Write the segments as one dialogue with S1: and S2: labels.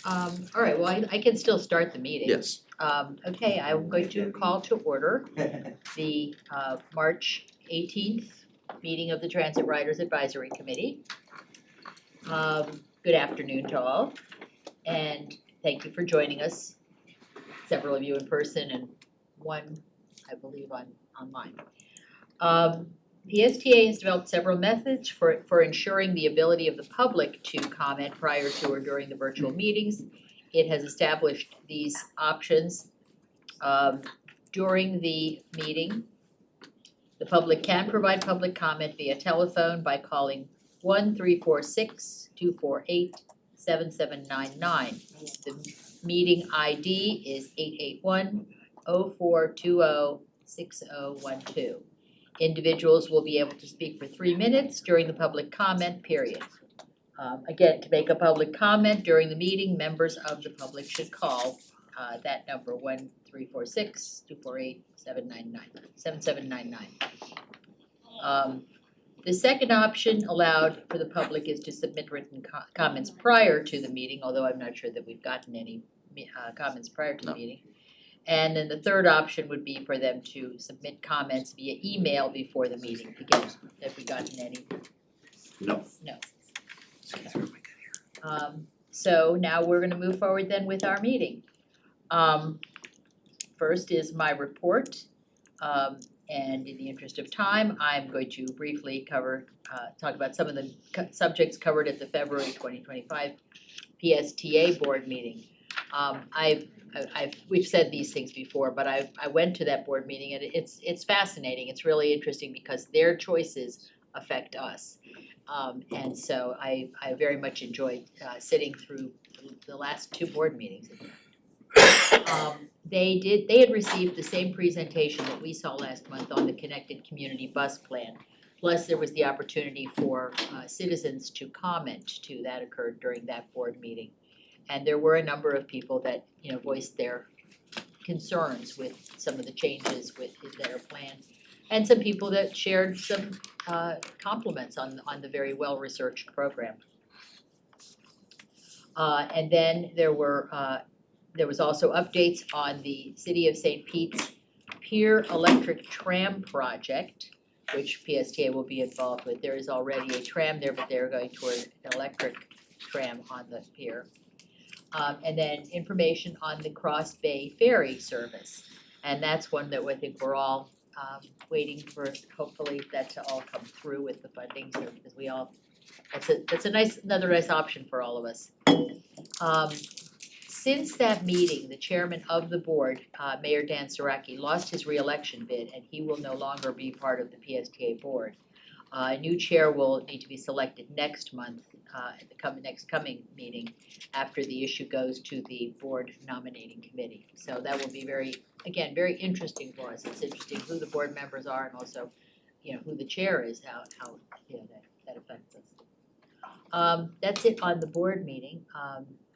S1: All right, well, I can still start the meeting.
S2: Yes.
S1: Okay, I'm going to call to order the March 18th meeting of the Transit Riders Advisory Committee. Good afternoon to all, and thank you for joining us, several of you in person and one, I believe, online. PSTA has developed several methods for ensuring the ability of the public to comment prior to or during the virtual meetings. It has established these options. During the meeting, the public can provide public comment via telephone by calling 1-346-248-7799. The meeting ID is 881-0420-6012. Individuals will be able to speak for 3 minutes during the public comment period. Again, to make a public comment during the meeting, members of the public should call that number 1-346-248-7799. The second option allowed for the public is to submit written comments prior to the meeting, although I'm not sure that we've gotten any comments prior to the meeting. And then the third option would be for them to submit comments via email before the meeting. Again, have we gotten any?
S2: No.
S1: No. So now we're gonna move forward then with our meeting. First is my report. And in the interest of time, I'm going to briefly talk about some of the subjects covered at the February 2025 PSTA board meeting. We've said these things before, but I went to that board meeting and it's fascinating. It's really interesting because their choices affect us. And so I very much enjoyed sitting through the last two board meetings. They had received the same presentation that we saw last month on the Connected Community Bus Plan. Plus, there was the opportunity for citizens to comment too. That occurred during that board meeting. And there were a number of people that, voiced their concerns with some of the changes that are planned. And some people that shared some compliments on the very well-researched program. And then there was also updates on the City of St. Pete's Pier Electric Tram project, which PSTA will be involved with. There is already a tram there, but they're going toward an electric tram on the pier. And then information on the Cross Bay Ferry service. And that's one that I think we're all waiting for, hopefully that to all come through with the funding, so because that's another nice option for all of us. Since that meeting, the chairman of the board, Mayor Dan Saraki, lost his re-election bid and he will no longer be part of the PSTA board. A new chair will need to be selected next month at the next coming meeting after the issue goes to the board nominating committee. So that will be very interesting for us. It's interesting who the board members are and also, who the chair is, how that affects us. That's it on the board meeting.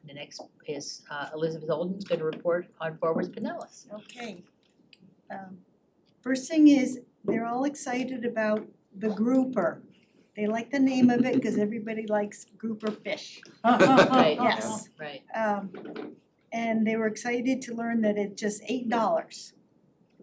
S1: The next is Elizabeth Olden's going to report on Forwards Pinellas.
S3: Okay. First thing is, they're all excited about the grouper. They like the name of it because everybody likes grouper fish.
S1: Right.
S3: Yes.
S1: Right.
S3: And they were excited to learn that it's just $8.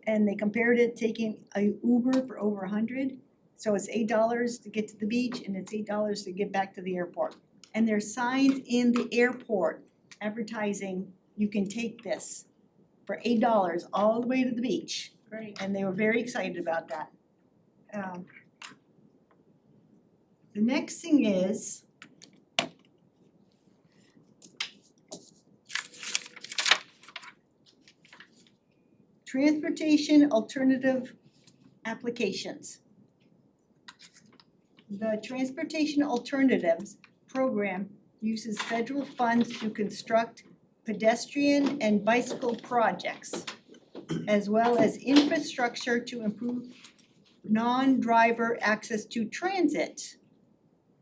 S3: And they compared it taking a Uber for over $100. So it's $8 to get to the beach and it's $8 to get back to the airport. And there's signs in the airport advertising you can take this for $8 all the way to the beach.
S1: Great.
S3: And they were very excited about that. The next thing is transportation alternative applications. The Transportation Alternatives Program uses federal funds to construct pedestrian and bicycle projects, as well as infrastructure to improve non-driver access to transit,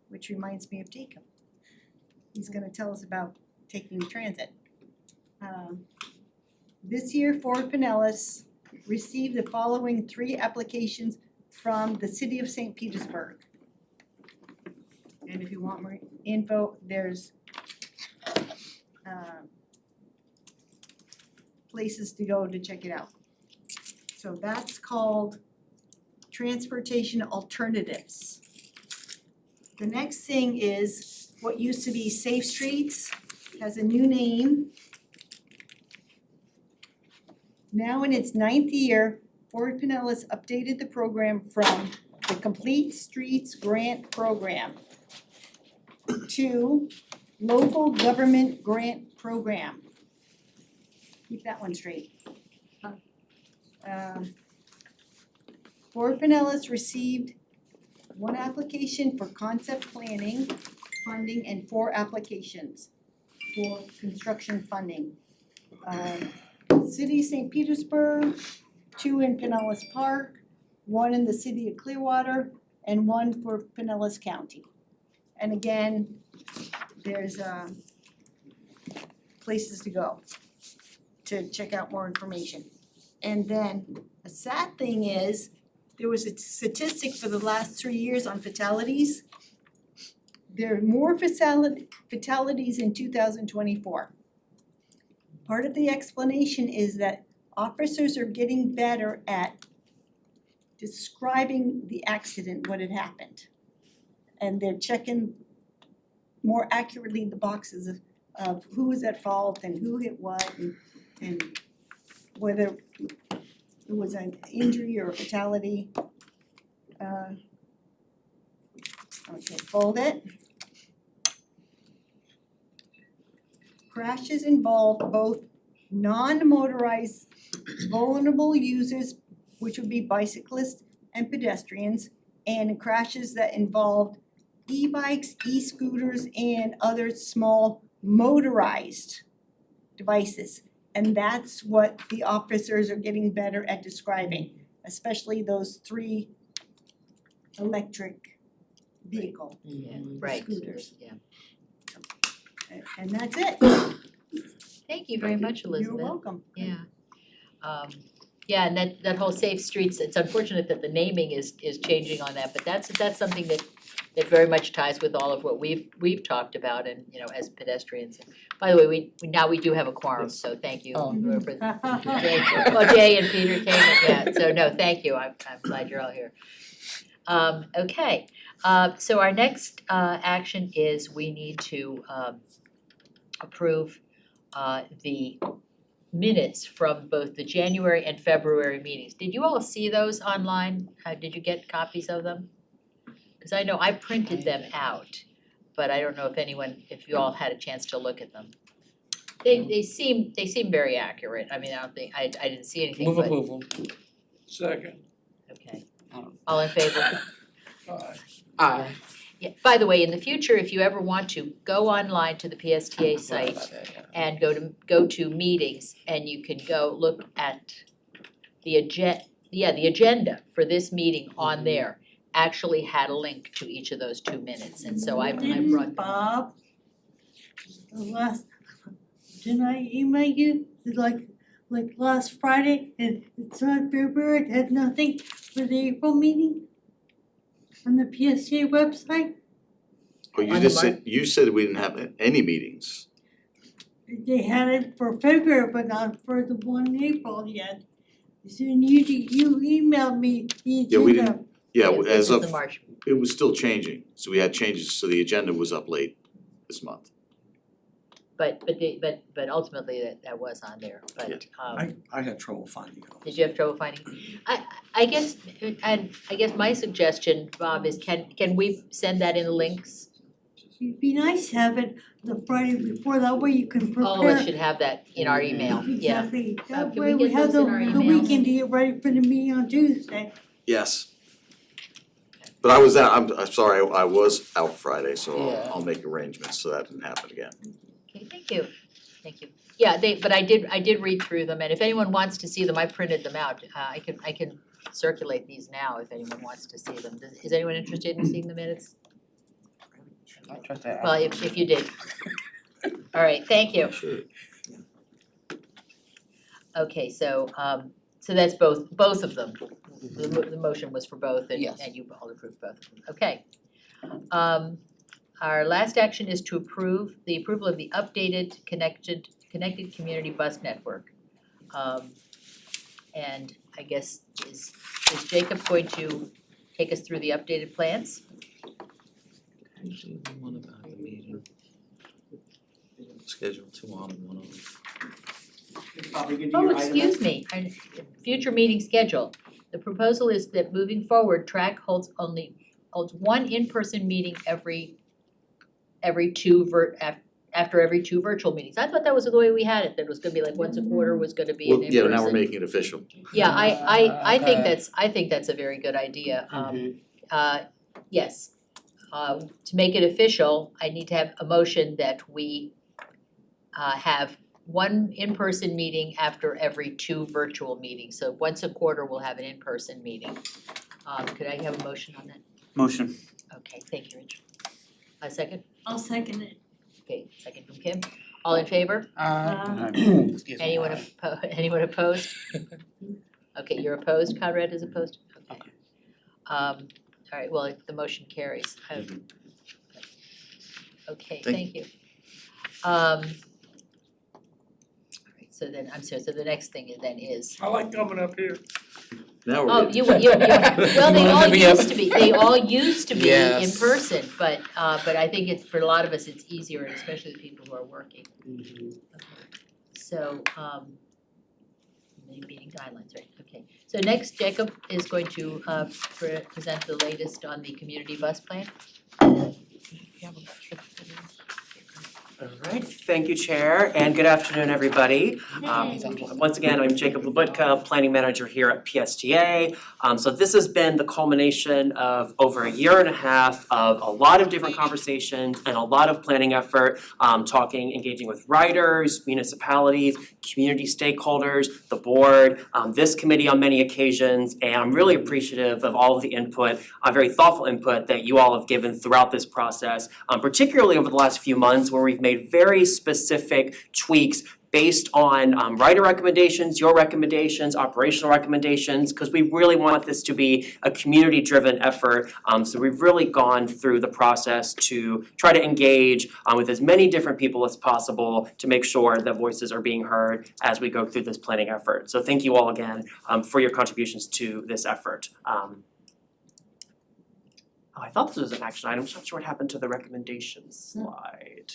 S3: which reminds me of Jacob. He's gonna tell us about taking transit. This year, Forward Pinellas received the following 3 applications from the City of St. Petersburg. if you want more info, there's places to go to check it out. So that's called Transportation Alternatives. The next thing is what used to be Safe Streets, has a new name. Now in its 9th year, Fort Pinellas updated the program from the Complete Streets Grant Program to Local Government Grant Program. Keep that one straight. Fort Pinellas received 1 application for concept planning funding and 4 applications for construction funding. City of St. Petersburg, 2 in Pinellas Park, 1 in the city of Clearwater, and 1 for Pinellas County. And again, there's places to go to check out more information. And then a sad thing is, there was a statistic for the last 3 years on fatalities. There are more fatalities in 2024. Part of the explanation is that officers are getting better at describing the accident, what had happened. And they're checking more accurately the boxes of who was at fault and who hit what and whether it was an injury or a fatality. Okay, fold it. Crashes involve both non-motorized vulnerable users, which would be bicyclists and pedestrians, and crashes that involved e-bikes, e-scooters, and other small motorized devices. And that's what the officers are getting better at describing, especially those 3 electric vehicle
S1: Right,
S3: scooters.
S1: yeah.
S3: And that's it.
S1: Thank you very much, Elizabeth.
S3: You're welcome.
S1: Yeah. Yeah, and that whole Safe Streets, it's unfortunate that the naming is changing on that, but that's something that very much ties with all of what we've talked about and, you know, as pedestrians. By the way, we do have a quorum, so thank you.
S2: Oh.
S1: whoever- Jay and Peter came, yeah, so no, thank you, I'm glad you're all here. Okay, so our next action is we need to approve the minutes from both the January and February meetings. Did you all see those online? Did you get copies of them? Cause I know I printed them out, but I don't know if you all had a chance to look at them. They seem very accurate. I mean, I don't think, I didn't see anything,
S2: Move
S1: but,
S2: approval.
S4: Second.
S1: okay. All in favor?
S4: Aye.
S2: Aye.
S1: Yeah, by the way, in the future, if you ever want to, go online to the PSTA site and go to meetings, and you can go look at the agenda for this meeting on there actually had a link to each of those 2 minutes, and so I brought.
S5: Bob, didn't I email you like last Friday, and it's not February, it had nothing for the April meeting on the PSA website?
S6: Oh, you
S1: On
S6: just
S1: the
S6: said, you said we didn't have any meetings.
S5: They had it for February, but not for the one in April yet. So you emailed me the agenda.
S6: Yeah, we didn't- Yeah,
S1: This
S6: as
S1: is the
S6: of,
S1: March.
S6: it was still changing, so we had changes, so the agenda was up late this month.
S1: But ultimately that was on there, but
S4: I had trouble finding it.
S1: did you have trouble finding? I guess, and I guess my suggestion, Bob, is can we send that in links?
S5: It'd be nice to have it the Friday before, that way you can prepare.
S1: All of us should have that in our email, yeah.
S5: Exactly,
S1: can
S5: that
S1: we
S5: way we
S1: get
S5: have
S1: those
S5: the
S1: in our
S5: the
S1: emails?
S5: weekend to get ready for the meeting on Tuesday.
S6: Yes. But I was out, I'm sorry, I was out Friday, so
S2: Yeah.
S6: I'll make arrangements so that didn't happen again.
S1: Okay, thank you. Yeah, but I did read through them, and if anyone wants to see them, I printed them out. I can circulate these now if anyone wants to see them. Is anyone interested in seeing the minutes?
S2: I trust that.
S1: Well, if you did. All right, thank you.
S6: Sure.
S1: Okay, so that's both of them. The motion was for both and
S2: Yes.
S1: you all approved both of them. Okay. our last action is to approve the approval of the updated connected community bus network. And I guess is Jacob going to take us through the updated plans?
S7: Usually the one about the meeting. Schedule 2 on and 1 off.
S8: Probably gonna do
S1: Oh,
S8: your item.
S1: excuse me, future meeting schedule. The proposal is that moving forward, TRAC holds one in-person meeting after every two virtual meetings. I thought that was the way we had it, that it was gonna be like once a quarter was gonna be an
S6: Well,
S1: in-person.
S6: yeah, now we're making it official.
S1: Yeah, I think
S2: Okay.
S1: I think that's a very good idea. Yes. To make it official, I need to have a motion that we have one in-person meeting after every two virtual meetings. So once a quarter, we'll have an in-person meeting. Could I have a motion on that?
S8: Motion.
S1: Okay, thank you, Rich. A second?
S5: I'll second it.
S1: Okay, second from Kim. All in favor?
S2: Excuse me.
S1: Anyone opposed? Okay, you're opposed, Conrad is opposed? Okay. All right, well, the motion carries. Okay, thank you. All right, so then, I'm sorry, so the next thing then is,
S4: I like coming up here.
S6: Now we're
S1: oh,
S6: getting.
S1: well, they
S2: You
S1: all
S2: wanna be up-
S1: used to be in
S2: Yes.
S1: person, but I think it's, for a lot of us, it's easier, and especially the people who are working. Okay. So, meeting guidelines, right, okay. So next, Jacob is going to present the latest on the community bus plan.
S8: Alright, thank you, Chair, and good afternoon, everybody. Once again, I'm Jacob Labutka, Planning Manager here at PSTA. So this has been the culmination of over a year and a half of a lot of different conversations and a lot of planning effort, engaging with riders, municipalities, community stakeholders, the board, this committee on many occasions, and I'm really appreciative of all of the input, very thoughtful input that you all have given throughout this process, particularly over the last few months where we've made very specific tweaks based on rider recommendations, your recommendations, operational recommendations, because we really want this to be a community-driven effort. So we've really gone through the process to try to engage with as many different people as possible to make sure that voices are being heard as we go through this planning effort. So thank you all again for your contributions to this effort. I thought this was an action item, I'm not sure what happened to the recommendations slide.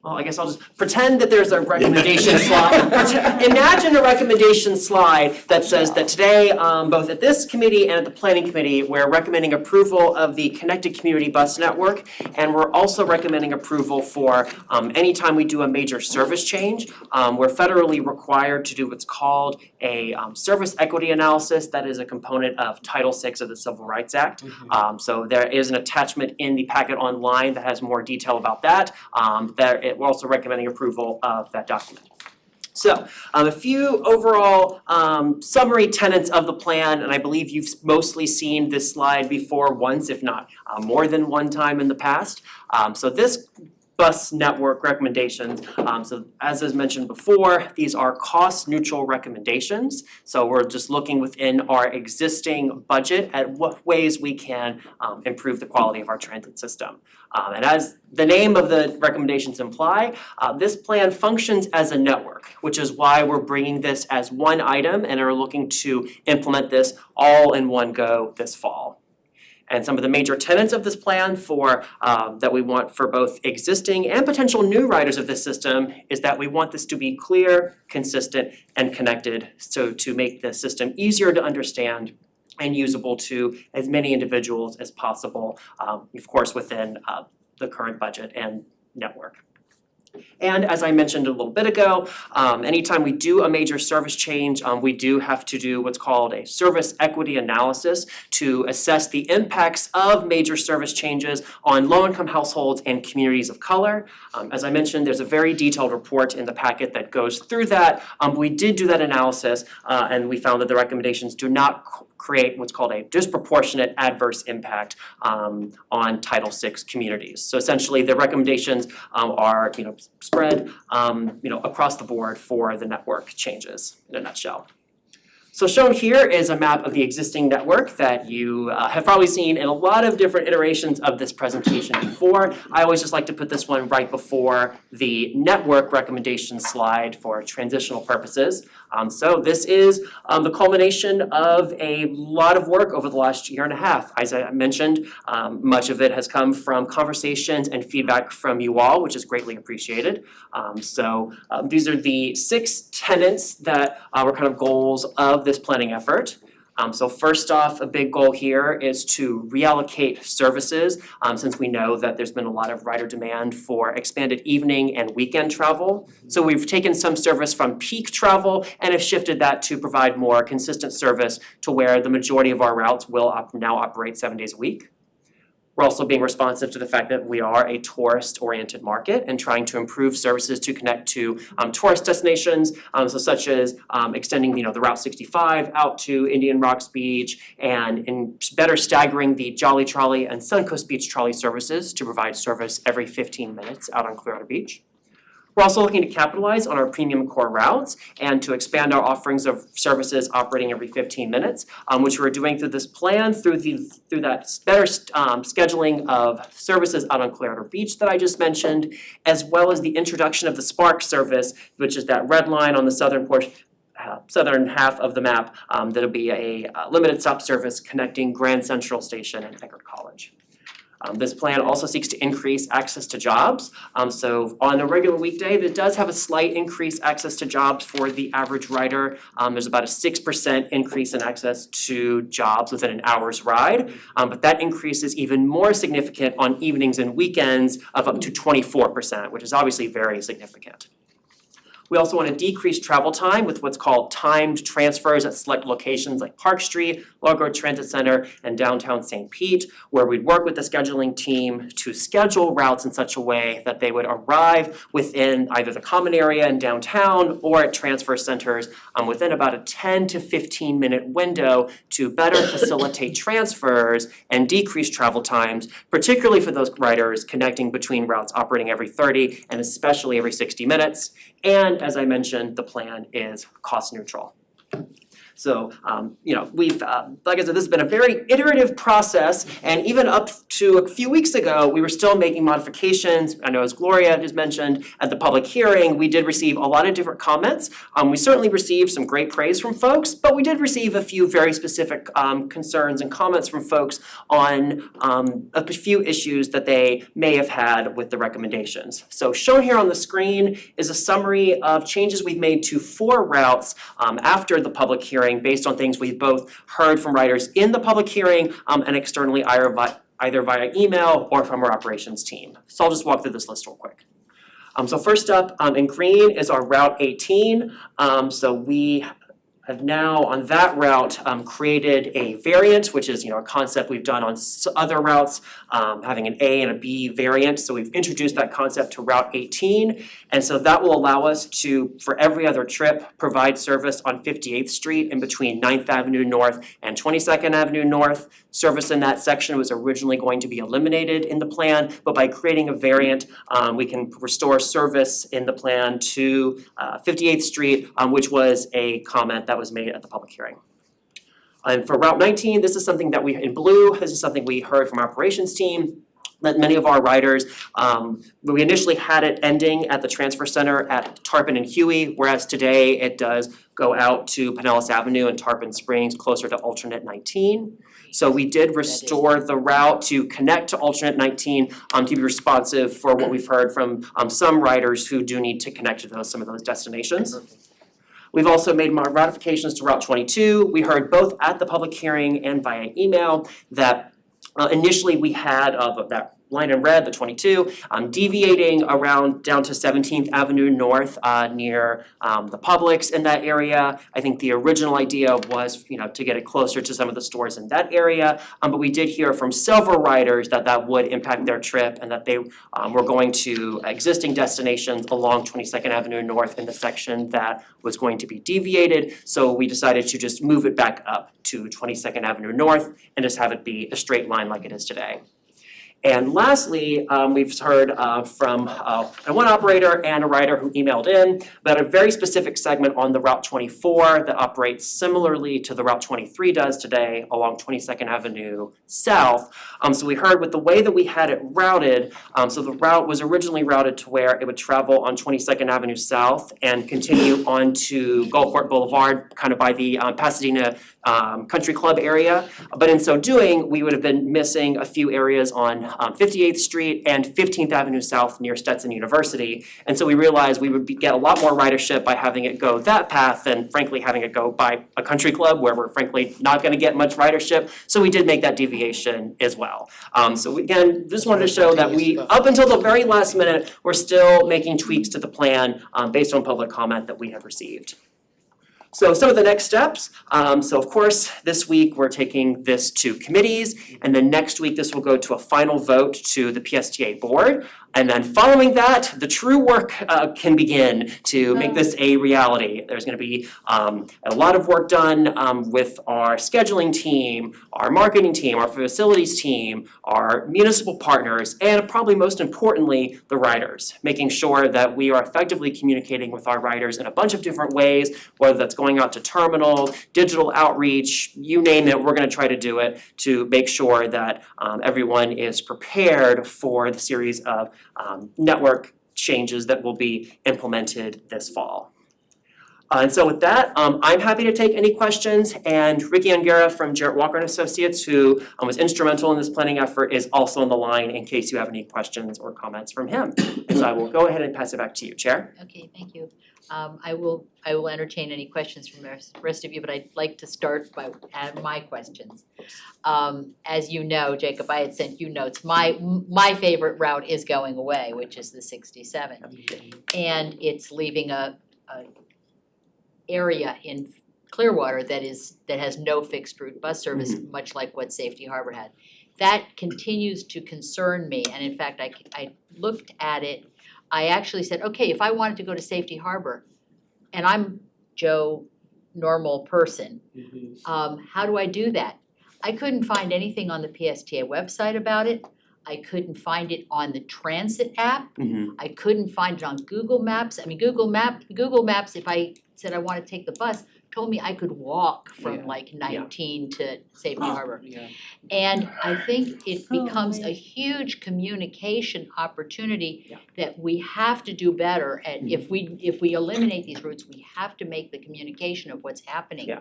S8: Well, I guess I'll just pretend that there's a recommendation slide. Imagine a recommendation slide that says that today, both at this committee and at the planning committee, we're recommending approval of the connected community bus network. And we're also recommending approval for anytime we do a major service change. We're federally required to do what's called a service equity analysis. That is a component of Title VI of the Civil Rights Act. So there is an attachment in the packet online that has more detail about that. We're also recommending approval of that document. So, a few overall summary tenets of the plan, and I believe you've mostly seen this slide before once, if not more than one time in the past. So this bus network recommendations, so as is mentioned before, these are cost neutral recommendations. So we're just looking within our existing budget at what ways we can improve the quality of our transit system. And as the name of the recommendations imply, this plan functions as a network, which is why we're bringing this as one item and are looking to implement this all in one go this fall. And some of the major tenets of this plan for that we want for both existing and potential new riders of this system is that we want this to be clear, consistent, and connected, so to make the system easier to understand and usable to as many individuals as possible, of course within the current budget and network. And as I mentioned a little bit ago, anytime we do a major service change, we do have to do what's called a service equity analysis to assess the impacts of major service changes on low-income households and communities of color. As I mentioned, there's a very detailed report in the packet that goes through that. We did do that analysis, and we found that the recommendations do not create what's called a disproportionate adverse impact on Title VI communities. So essentially, the recommendations are spread across the board for the network changes in a nutshell. So shown here is a map of the existing network that you have probably seen in a lot of different iterations of this presentation before. I always just like to put this one right before the network recommendation slide for transitional purposes. So this is the culmination of a lot of work over the last year and a half. As I mentioned, much of it has come from conversations and feedback from you all, which is greatly appreciated. These are the 6 tenets that were kind of goals of this planning effort. So first off, a big goal here is to reallocate services, since we know that there's been a lot of rider demand for expanded evening and weekend travel. So we've taken some service from peak travel and have shifted that to provide more consistent service to where the majority of our routes will now operate 7 days a week. We're also being responsive to the fact that we are a tourist-oriented market and trying to improve services to connect to tourist destinations, such as extending the Route 65 out to Indian Rocks Beach and better staggering the Jolly Trolley and Suncoast Beach trolley services to provide service every 15 minutes out on Clearwater Beach. We're also looking to capitalize on our premium core routes and to expand our offerings of services operating every 15 minutes, which we're doing through this plan, through that better scheduling of services out on Clearwater Beach that I just mentioned, as well as the introduction of the Spark service, which is that red line on the southern portion, southern half of the map, that'll be a limited stop service connecting Grand Central Station and Eckerd College. This plan also seeks to increase access to jobs. So on a regular weekday, that does have a slight increased access to jobs for the average rider. There's about a 6% increase in access to jobs within an hour's ride. But that increase is even more significant on evenings and weekends of up to 24%, which is obviously very significant. We also want to decrease travel time with what's called timed transfers at select locations like Park Street, Largo Transit Center, and downtown St. Pete, where we'd work with the scheduling team to schedule routes in such a way that they would arrive within either the common area in downtown or at transfer centers within about a 10 to 15 minute window to better facilitate transfers and decrease travel times, particularly for those riders connecting between routes operating every 30 and especially every 60 minutes. And as I mentioned, the plan is cost neutral. So, we've, like I said, this has been a very iterative process, and even up to a few weeks ago, we were still making modifications. I know as Gloria just mentioned, at the public hearing, we did receive a lot of different comments. We certainly received some great praise from folks, but we did receive a few very specific concerns and comments from folks on a few issues that they may have had with the recommendations. So shown here on the screen is a summary of changes we've made to 4 routes after the public hearing, based on things we've both heard from riders in the public hearing and externally either via email or from our operations team. So I'll just walk through this list real quick. So first up in green is our Route 18. So we have now on that route created a variant, which is a concept we've done on other routes, having an A and a B variant. So we've introduced that concept to Route 18, and so that will allow us to, for every other trip, provide service on 58th Street in between 9th Avenue North and 22nd Avenue North. Service in that section was originally going to be eliminated in the plan, but by creating a variant, we can restore service in the plan to 58th Street, which was a comment that was made at the public hearing. And for Route 19, this is something that in blue, this is something we heard from our operations team, that many of our riders, we initially had it ending at the transfer center at Tarpon and Huey, whereas today it does go out to Pinellas Avenue and Tarpon Springs, closer to alternate 19. So we did restore the route to connect to alternate 19 to be responsive for what we've heard from some riders who do need to connect to some of those destinations. We've also made modifications to Route 22. We heard both at the public hearing and via email that initially we had that line in red, the 22, deviating around down to 17th Avenue North near the Publix in that area. I think the original idea was, to get it closer to some of the stores in that area. But we did hear from several riders that would impact their trip and that they were going to existing destinations along 22nd Avenue North in the section that was going to be deviated. So we decided to just move it back up to 22nd Avenue North and just have it be a straight line like it is today. And lastly, we've heard from one operator and a writer who emailed in about a very specific segment on the Route 24 that operates similarly to the Route 23 does today along 22nd Avenue South. So we heard with the way that we had it routed, so the route was originally routed to where it would travel on 22nd Avenue South and continue on to Gulfport Boulevard, kind of by the Pasadena Country Club area. But in so doing, we would have been missing a few areas on 58th Street and 15th Avenue South near Stetson University. And so we realized we would get a lot more ridership by having it go that path than frankly having it go by a country club where we're frankly not gonna get much ridership. So we did make that deviation as well. So again, just wanted to show that we, up until the very last minute, we're still making tweaks to the plan based on public comment that we have received. So some of the next steps, so of course, this week we're taking this to committees, and then next week this will go to a final vote to the PSTA board. And then following that, the true work can begin to make this a reality. There's gonna be a lot of work done with our scheduling team, our marketing team, our facilities team, our municipal partners, and probably most importantly, the riders. Making sure that we are effectively communicating with our riders in a bunch of different ways, whether that's going out to terminal, digital outreach, you name it, we're gonna try to do it to make sure that everyone is prepared for the series of network changes that will be implemented this fall. And so with that, I'm happy to take any questions, and Ricky Angara from Jarrett Walker and Associates, who was instrumental in this planning effort, is also on the line in case you have any questions or comments from him. And so I will go ahead and pass it back to you, Chair.
S1: Okay, thank you. I will entertain any questions from the rest of you, but I'd like to start by my questions. As you know, Jacob, I had sent you notes. My favorite route is going away, which is the 67. And it's leaving a area in Clearwater that has no fixed route bus service, much like what Safety Harbor had. That continues to concern me, and in fact, I looked at it. I actually said, okay, if I wanted to go to Safety Harbor, and I'm Joe, normal person, how do I do that? I couldn't find anything on the PSTA website about it. I couldn't find it on the transit app. I couldn't find it on Google Maps. I mean, Google Maps, if I said I want to take the bus, told me I could walk from like 19 to Safety Harbor. And I think it becomes a huge communication opportunity that we have to do better. And if we eliminate these routes, we have to make the communication of what's happening.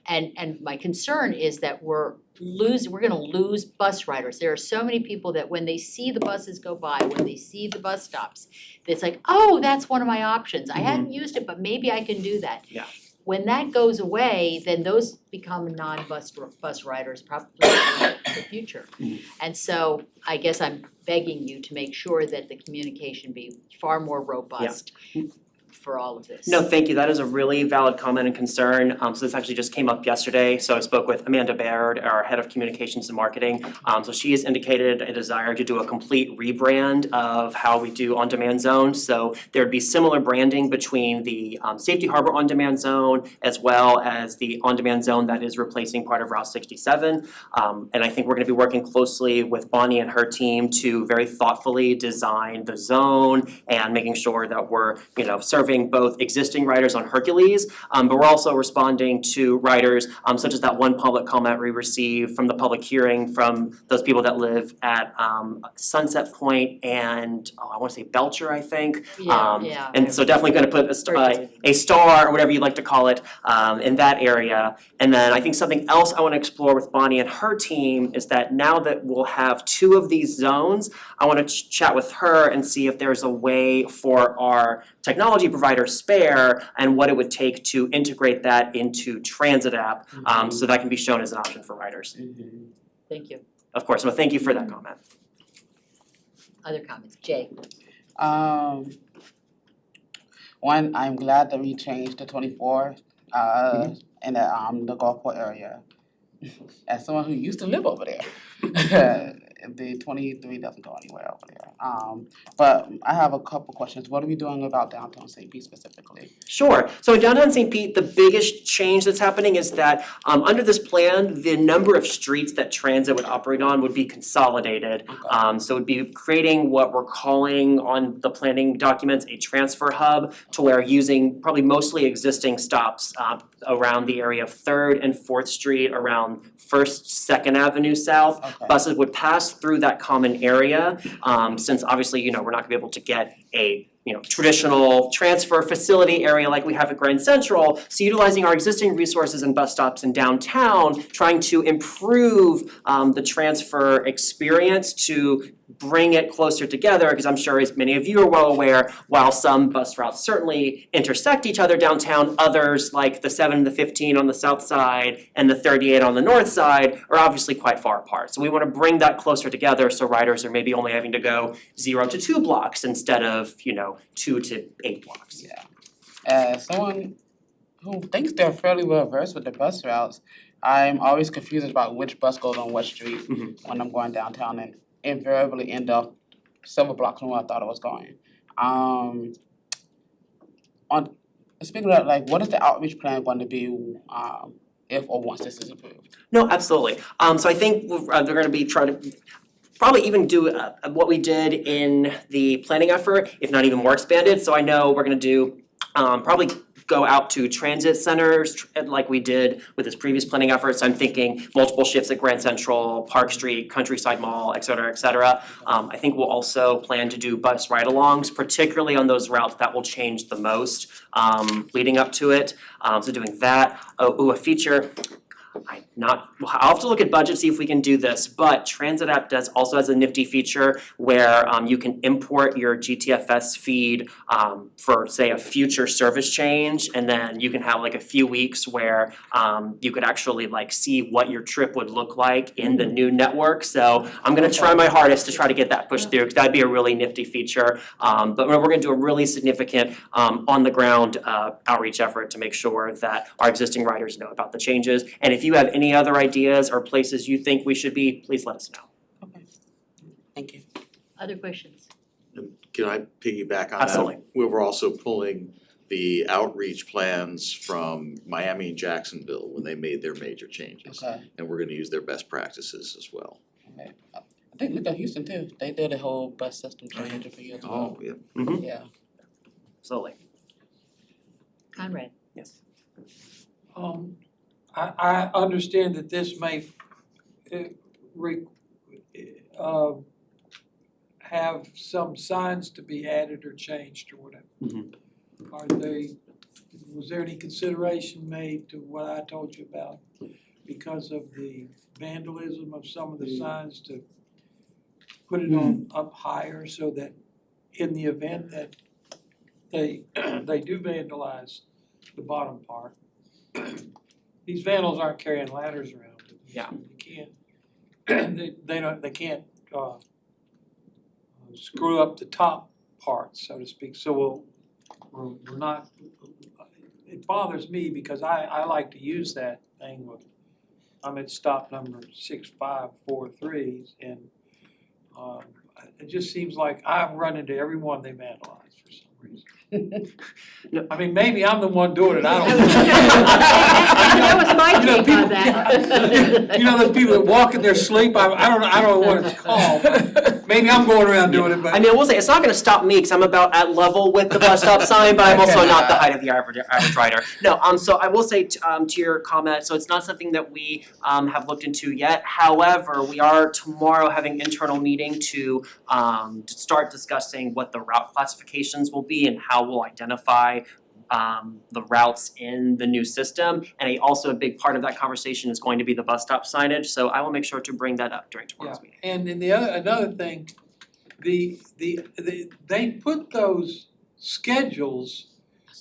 S1: And my concern is that we're gonna lose bus riders. There are so many people that when they see the buses go by, when they see the bus stops, it's like, oh, that's one of my options. I hadn't used it, but maybe I can do that. When that goes away, then those become non-bus riders probably in the future. And so I guess I'm begging you to make sure that the communication be far more robust for all of this.
S8: No, thank you. That is a really valid comment and concern. So this actually just came up yesterday. So I spoke with Amanda Baird, our head of communications and marketing. So she has indicated a desire to do a complete rebrand of how we do on-demand zones. So there'd be similar branding between the Safety Harbor on-demand zone as well as the on-demand zone that is replacing part of Route 67. And I think we're gonna be working closely with Bonnie and her team to very thoughtfully design the zone and making sure that we're, serving both existing riders on Hercules, but we're also responding to riders such as that one public comment we received from the public hearing from those people that live at Sunset Point and I want to say Belcher, I think. And so definitely going to put a star or whatever you'd like to call it in that area. And then I think something else I want to explore with Bonnie and her team is that now that we'll have 2 of these zones, I want to chat with her and see if there's a way for our technology provider Spare and what it would take to integrate that into Transit app so that can be shown as an option for riders.
S1: Thank you.
S8: Of course, well, thank you for that comment.
S1: Other comments, Jay?
S2: One, I'm glad that we changed to 24 in the Gulfport area. As someone who used to live over there, the 23 doesn't go anywhere over there. But I have a couple questions. What are we doing about downtown St. Pete specifically?
S8: Sure. So in downtown St. Pete, the biggest change that's happening is that under this plan, the number of streets that transit would operate on would be consolidated. So it would be creating what we're calling on the planning documents a transfer hub, to where using probably mostly existing stops around the area of 3rd and 4th Street, around 1st, 2nd Avenue South.
S2: Okay.
S8: Buses would pass through that common area, since obviously, we're not gonna be able to get a traditional transfer facility area like we have at Grand Central. So utilizing our existing resources and bus stops in downtown, trying to improve the transfer experience to bring it closer together, because I'm sure as many of you are well aware, while some bus routes certainly intersect each other downtown, others like the 7 and the 15 on the south side and the 38 on the north side are obviously quite far apart. So we want to bring that closer together so riders are maybe only having to go 0 to 2 blocks instead of, 2 to 8 blocks.
S2: Yeah. As someone who thinks they're fairly well versed with the bus routes, I'm always confused about which bus goes on what street when I'm going downtown, and invariably end up several blocks from where I thought it was going. Speaking of that, like, what is the outreach plan going to be if or once this is approved?
S8: No, absolutely. So I think they're gonna be trying to probably even do what we did in the planning effort, if not even more expanded. So I know we're gonna do probably go out to transit centers like we did with this previous planning effort. So I'm thinking multiple shifts at Grand Central, Park Street, Countryside Mall, et cetera, et cetera. I think we'll also plan to do bus ride-alongs, particularly on those routes that will change the most leading up to it. So doing that. A feature. I'll have to look at budget, see if we can do this, but Transit App also has a nifty feature where you can import your GTFS feed for, say, a future service change, and then you can have like a few weeks where you could actually see what your trip would look like in the new network. So I'm gonna try my hardest to try to get that pushed through, because that'd be a really nifty feature. But we're gonna do a really significant on the ground outreach effort to make sure that our existing riders know about the changes. And if you have any other ideas or places you think we should be, please let us know.
S2: Okay. Thank you.
S1: Other questions?
S6: Can I piggyback on that?
S8: Absolutely.
S6: We were also pulling the outreach plans from Miami and Jacksonville when they made their major changes.
S2: Okay.
S6: And we're gonna use their best practices as well.
S2: Okay. I think look at Houston too. They did a whole bus system change a few years ago.
S6: yeah.
S2: Yeah.
S8: Absolutely.
S1: Conrad?
S8: Yes.
S4: I understand that this may have some signs to be added or changed or whatever. Was there any consideration made to what I told you about because of the vandalism of some of the signs, to put it on up higher so that in the event that they do vandalize the bottom part, these vandals aren't carrying ladders around.
S8: Yeah.
S4: You can't, they can't screw up the top part, so to speak. So we're not, it bothers me because I like to use that thing with, I'm at stop number 6543, and it just seems like I've run into every one they vandalized for some reason. I mean, maybe I'm the one doing it, I don't know.
S1: That was my
S4: You know,
S1: take on
S4: people-
S1: that.
S4: You know, those people that walk in their sleep, I don't know what it's called, but maybe I'm going around doing it, but.
S8: I mean, I will say, it's not gonna stop me, because I'm about at level with the bus stop sign, but I'm also not the height of the average rider. No, so I will say to your comment, so it's not something that we have looked into yet. However, we are tomorrow having internal meeting to start discussing what the route classifications will be and how we'll identify the routes in the new system. And also a big part of that conversation is going to be the bus stop signage, so I will make sure to bring that up during tomorrow's meeting.
S4: And then another thing, they put those schedules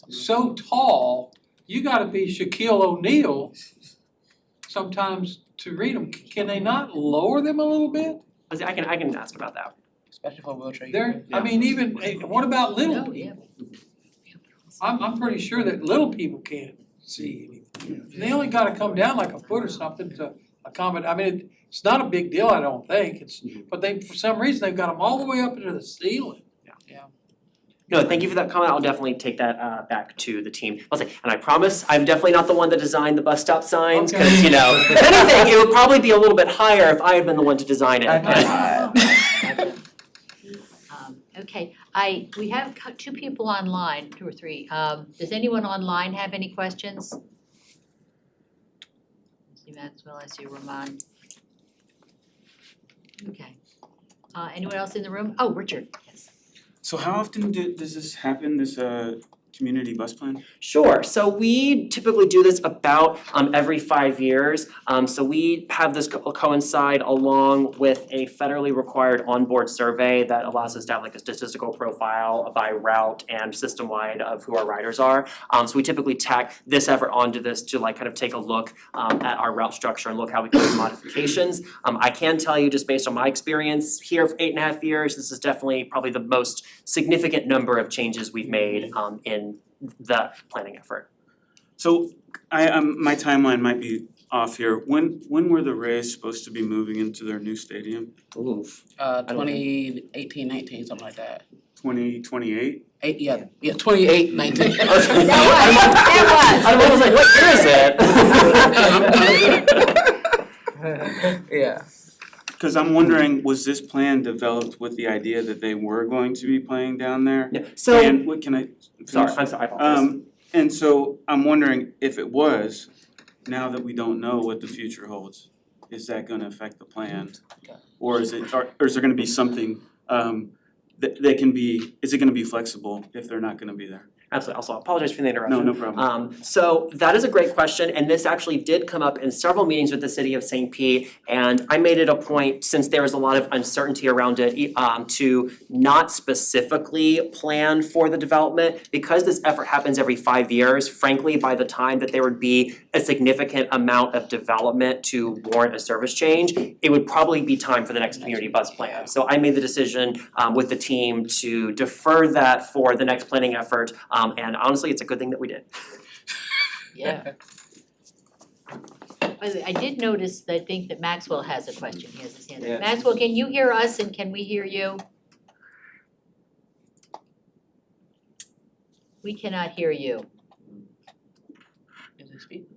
S4: so tall, you gotta be Shaquille O'Neal sometimes to read them. Can they not lower them a little bit?
S8: I can ask about that.
S2: Especially for wheelchair
S4: They're,
S2: users.
S4: I mean, even, what about little
S1: No,
S4: people?
S1: yeah.
S4: I'm pretty sure that little people can't see anything. And they only gotta come down like a foot or something to accommodate, I mean, it's not a big deal, I don't think, but for some reason, they've got them all the way up into the ceiling.
S8: No, thank you for that comment. I'll definitely take that back to the team. I'll say, and I promise, I'm definitely not the one that designed the bus stop signs, cause
S4: Okay.
S8: you know, if anything, it would probably be a little bit higher if I had been the one to design it, but.
S1: Gotcha. Okay, we have two people online, 2 or 3. Does anyone online have any questions? I see Maxwell, I see Ramon. Okay. Anyone else in the room? Oh, Richard, yes.
S9: So how often does this happen, this community bus plan?
S8: Sure, so we typically do this about every 5 years. So we have this coincide along with a federally required onboard survey that allows us to have like a statistical profile by route and system-wide of who our riders are. So we typically tack this effort onto this to like kind of take a look at our route structure and look how we can make modifications. I can tell you just based on my experience here for 8.5 years, this is definitely probably the most significant number of changes we've made in the planning effort.
S9: So my timeline might be off here. When were the Rays supposed to be moving into their new stadium?
S8: Oof.
S2: 2018, 19, something like that.
S9: 2028?
S2: 28, 19.
S8: I was like, what year is it?
S2: Yeah.
S9: Cause I'm wondering, was this plan developed with the idea that they were going to be playing down there?
S8: Yeah, so,
S9: And what can I finish?
S8: sorry, I apologize.
S9: And so I'm wondering if it was, now that we don't know what the future holds, is that gonna affect the plan? Or is it, or is there gonna be something that can be, is it gonna be flexible if they're not gonna be there?
S8: Absolutely, also I apologize for the interruption.
S9: No problem.
S8: So that is a great question, and this actually did come up in several meetings with the city of St. Pete, and I made it a point, since there was a lot of uncertainty around it, to not specifically plan for the development. Because this effort happens every 5 years, frankly, by the time that there would be a significant amount of development to warrant a service change, it would probably be time for the next community bus plan. So I made the decision with the team to defer that for the next planning effort. And honestly, it's a good thing that we did.
S1: Yeah. By the way, I did notice, I think that Maxwell has a question, he has his hand up.
S7: Yeah.
S1: Maxwell, can you hear us and can we hear you? We cannot hear you.
S2: Is it speaking?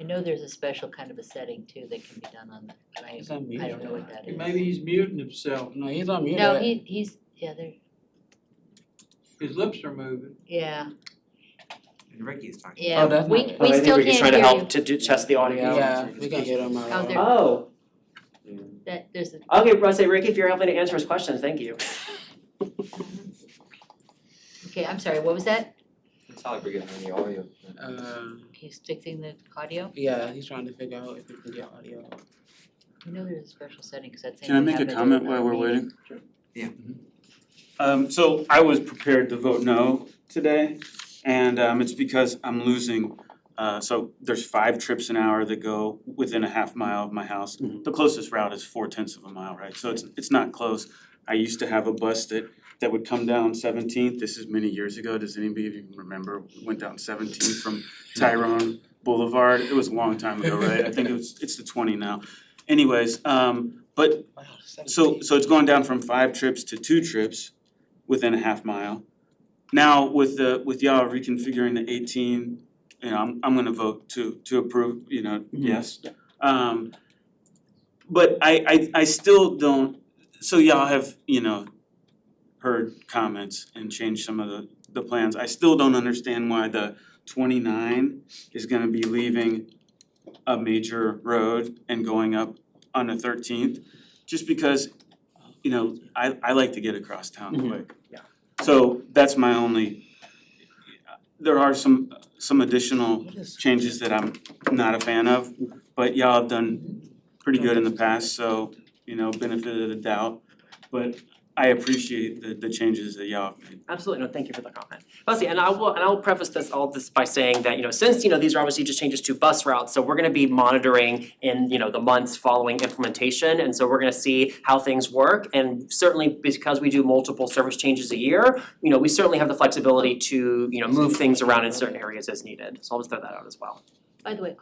S1: I know there's a special kind of a setting too that can be done on that, but
S2: He's on mute.
S1: I don't know what that is.
S4: Maybe he's muting himself,
S2: No, he's on mute.
S1: No, he's, yeah, there,
S4: his lips are moving.
S1: yeah,
S7: And Ricky's talking.
S1: yeah,
S2: that's
S1: we
S2: not it.
S1: we still can't hear you.
S8: He's trying to help to test the audio.
S2: Yeah, we can hear him.
S1: Oh, there-
S8: Oh,
S1: That, there's a,
S8: okay, I say Ricky, if you're helping to answer his questions, thank you.
S1: okay, I'm sorry, what was that?
S7: It's not like we're getting any audio.
S1: He's fixing the audio?
S2: Yeah, he's trying to figure out if we can get audio.
S1: I know there's a special setting, cause that same
S9: Can I
S1: thing
S9: make a
S1: happened
S9: comment
S1: in
S9: while
S1: our
S9: we're
S1: meeting.
S9: waiting? So I was prepared to vote no today, and it's because I'm losing, so there's 5 trips an hour that go within a half mile of my house.
S8: Mhm.
S9: The closest route is 4/10 of a mile, right? So it's not close. I used to have a bus that would come down 17th, this is many years ago, does anybody even remember? Went down 17th from Tyrone Boulevard, it was a long time ago, right? I think it's the 20 now. Anyways, but
S2: Wow,
S9: so it's going down from 5 trips to 2 trips within a half mile. Now with y'all reconfiguring the 18, you know, I'm gonna vote to approve, you know, yes. But I still don't, so y'all have, you know, heard comments and changed some of the plans. I still don't understand why the 29 is gonna be leaving a major road and going up on the 13th. Just because, you know, I like to get across town
S8: Mhm.
S9: quick.
S8: Yeah.
S9: So that's my only, there are some additional changes that I'm not a fan of, but y'all have done pretty good in the past, so, you know, benefit of the doubt. But I appreciate the changes that y'all have made.
S8: Absolutely, no, thank you for the comment. Leslie, and I will preface all this by saying that, you know, since, you know, these are obviously just changes to bus routes, so we're gonna be monitoring in, you know, the months following implementation, and so we're gonna see how things work, and certainly because we do multiple service changes a year, you know, we certainly have the flexibility to, you know, move things around in certain areas as needed, so I'll just throw that out as well.
S1: By the way,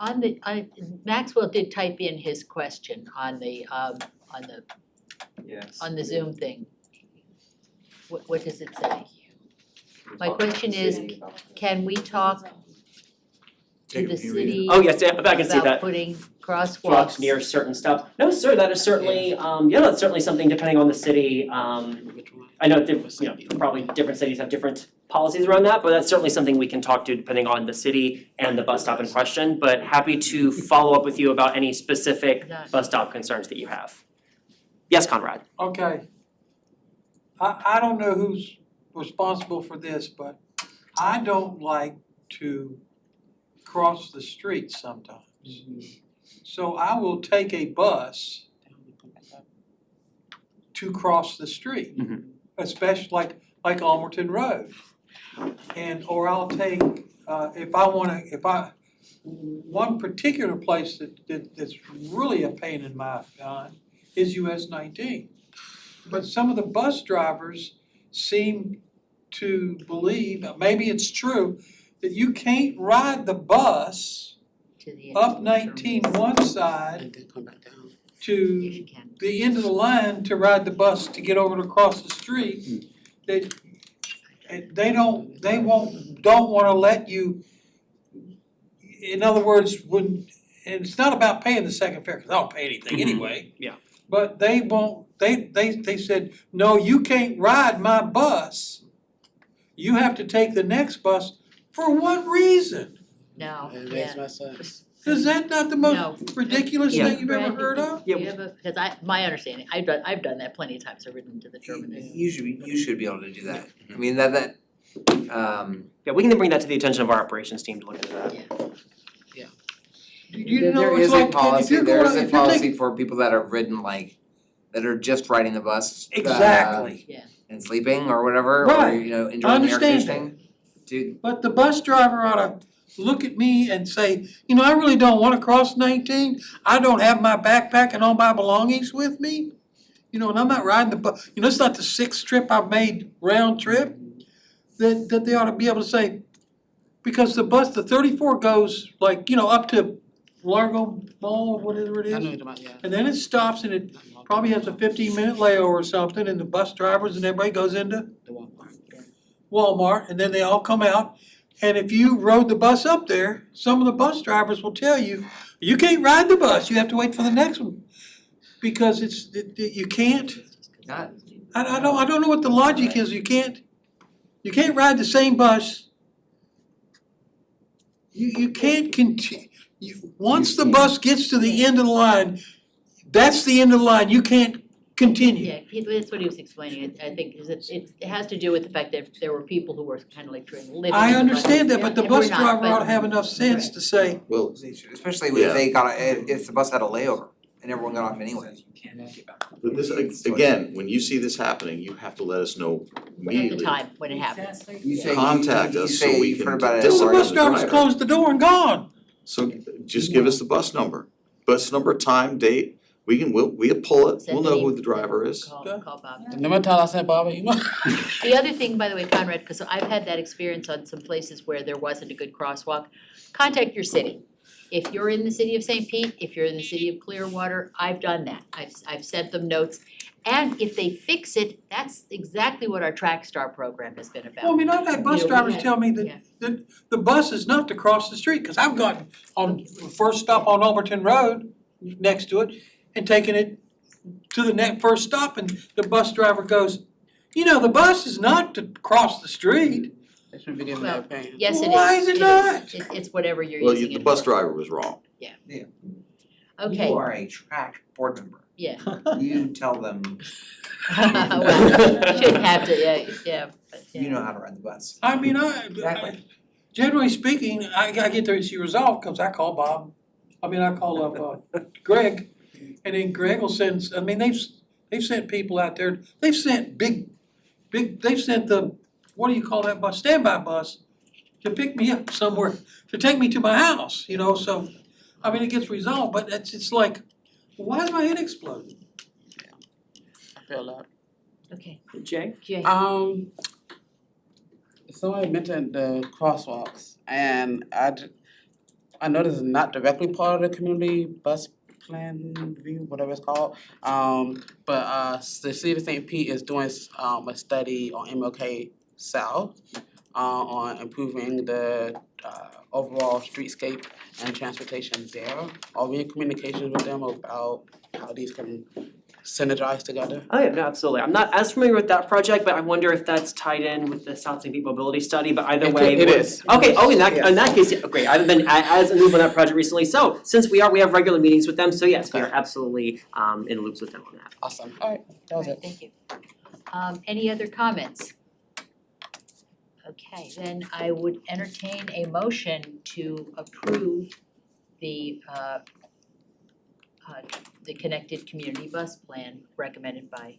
S1: Maxwell did type in his question on the
S8: Yes.
S1: on the Zoom thing. What does it say? My question is, can we talk to the city
S8: Oh, yes, yeah, I can see
S1: about
S8: that.
S1: putting
S8: Walks
S1: crosswalks?
S8: near certain stuff. No, sir, that is certainly, yeah, that's certainly something depending on the city.
S2: Which one?
S8: I know probably different cities have different policies around that, but that's certainly something we can talk to depending on the city and the bus stop in question. But happy to follow up with you about any specific bus stop concerns that you have. Yes, Conrad?
S4: Okay. I don't know who's responsible for this, but I don't like to cross the street sometimes. So I will take a bus to cross the street, especially like Almerton Road. Or I'll take, one particular place that's really a pain in my behind is US 19. But some of the bus drivers seem to believe, maybe it's true, that you can't ride the bus
S1: To the end
S4: up
S1: of the
S4: 19
S1: terminus.
S4: one side
S2: And then come back down.
S1: If
S4: to
S1: you can.
S4: the end of the line to ride the bus to get over to cross the street. They don't wanna let you, in other words, and it's not about paying the second fare, cause I don't pay anything anyway.
S8: Yeah.
S4: But they won't, they said, no, you can't ride my bus. You have to take the next bus. For what reason?
S1: No,
S2: It
S1: yeah.
S2: makes my sense.
S4: Is that not the
S1: No.
S4: most ridiculous
S8: Yeah.
S4: thing you've ever heard of?
S1: Do you have because my understanding, I've done that plenty of times, I've ridden to the terminus.
S7: You should be able to do that. I mean,
S8: Yeah, we can bring that to the attention of our operations team to look into that.
S4: You know,
S7: there
S4: it's
S7: is a
S4: like, if
S7: policy,
S4: you're
S7: there
S4: going,
S7: is a
S4: if you're taking.
S7: policy for people that have ridden that are just riding the bus.
S4: Exactly.
S7: And sleeping or whatever, or
S4: Right.
S7: enjoying the air
S4: understand
S7: conditioning. Dude,
S4: But the bus driver ought to look at me and say, I really don't wanna cross 19. I don't have my backpack and all my belongings with me. And I'm not riding the bus, it's not the sixth trip I've made round trip. That they ought to be able to say, because the 34 goes up to Largo Mall, whatever it
S2: I know
S4: is.
S2: what you're about, yeah.
S4: And then it stops and it probably has a 15-minute layover or something, and the bus drivers and everybody goes into
S2: The Walmart.
S4: Walmart, and then they all come out. And if you rode the bus up there, some of the bus drivers will tell you, you can't ride the bus, you have to wait for the next one. Because you can't,
S7: not,
S4: I don't know what the logic is, you can't ride the same bus. You can't continue, once the bus gets to the end of the line, that's the end of the line, you can't continue.
S1: Yeah, that's what he was explaining, I think, is it has to do with the fact that there were people who were kind of like trying to live.
S4: I understand that, but the
S1: And we're
S4: bus
S1: not,
S4: driver
S1: but-
S4: ought to have enough sense to say,
S6: Well,
S7: especially
S6: Yeah.
S7: if the bus had a layover and everyone got off anyway.
S6: but this, again, when you see this happening, you have to let us know
S1: At the
S6: immediately.
S1: time when it happens.
S7: You say
S6: Contact us so we
S7: you've
S6: can
S7: heard about it.
S4: well, the
S6: discipline
S4: bus
S6: the
S4: driver's
S6: driver.
S4: closed the door and gone.
S6: So just give us the bus number, time, date, we'll pull it, we'll know who the driver is.
S1: Call Bob.
S2: Remember time I said, Bobby,
S1: The other thing, by the way, Conrad, because I've had that experience on some places where there wasn't a good crosswalk, contact your city. If you're in the city of St. Pete, if you're in the city of Clearwater, I've done that. I've sent them notes. And if they fix it, that's exactly what our Track Star program has been about.
S4: Well, I mean, I've had bus
S1: Yeah, we
S4: drivers
S1: had-
S4: tell me
S1: yeah.
S4: that the bus is not to cross the street, cause I've gotten on the first stop on Overton Road, next to it, and taken it to the first stop, and the bus driver goes, the bus is not to cross the street.
S2: they shouldn't be giving that opinion.
S1: Yes, it is.
S4: Why is it not?
S1: It's whatever you're
S6: Well,
S1: using it
S6: the
S1: for.
S6: bus driver was wrong.
S1: Okay,
S7: You are a track board member.
S1: yeah.
S7: You tell them,
S1: Well, you shouldn't have to, yeah, but yeah.
S7: you know how to ride the bus.
S4: I mean,
S7: Exactly.
S4: generally speaking, I get the issue resolved, cause I call Bob, I call up, Greg, and then Greg will send, they've sent people out there, they've sent they've sent the, what do you call that bus, standby bus, to pick me up somewhere, to take me to my house, so, it gets resolved, but it's like, why is my head exploding?
S2: I feel that.
S1: Okay,
S8: Jay?
S1: Jay,
S2: Somebody mentioned the crosswalks, and I know this is not directly part of the community bus plan review, whatever it's called. But the city of St. Pete is doing a study on MLK South on improving the overall streetscape and transportation there. Are we in communication with them about how these can synergize together?
S8: Oh, yeah, no, absolutely. I'm not as familiar with that project, but I wonder if that's tied in with the South St. Pete mobility study, but either way.
S2: It is.
S8: Okay, oh, in that
S2: Yes.
S8: case, yeah, great. I haven't been as involved in that project recently, so since we have regular meetings with them, so yes, we are absolutely in loops with them on that.
S2: Awesome. All right, that was
S1: Alright,
S2: it.
S1: thank you. Any other comments? Okay, then I would entertain a motion to approve the Connected Community Bus Plan recommended by.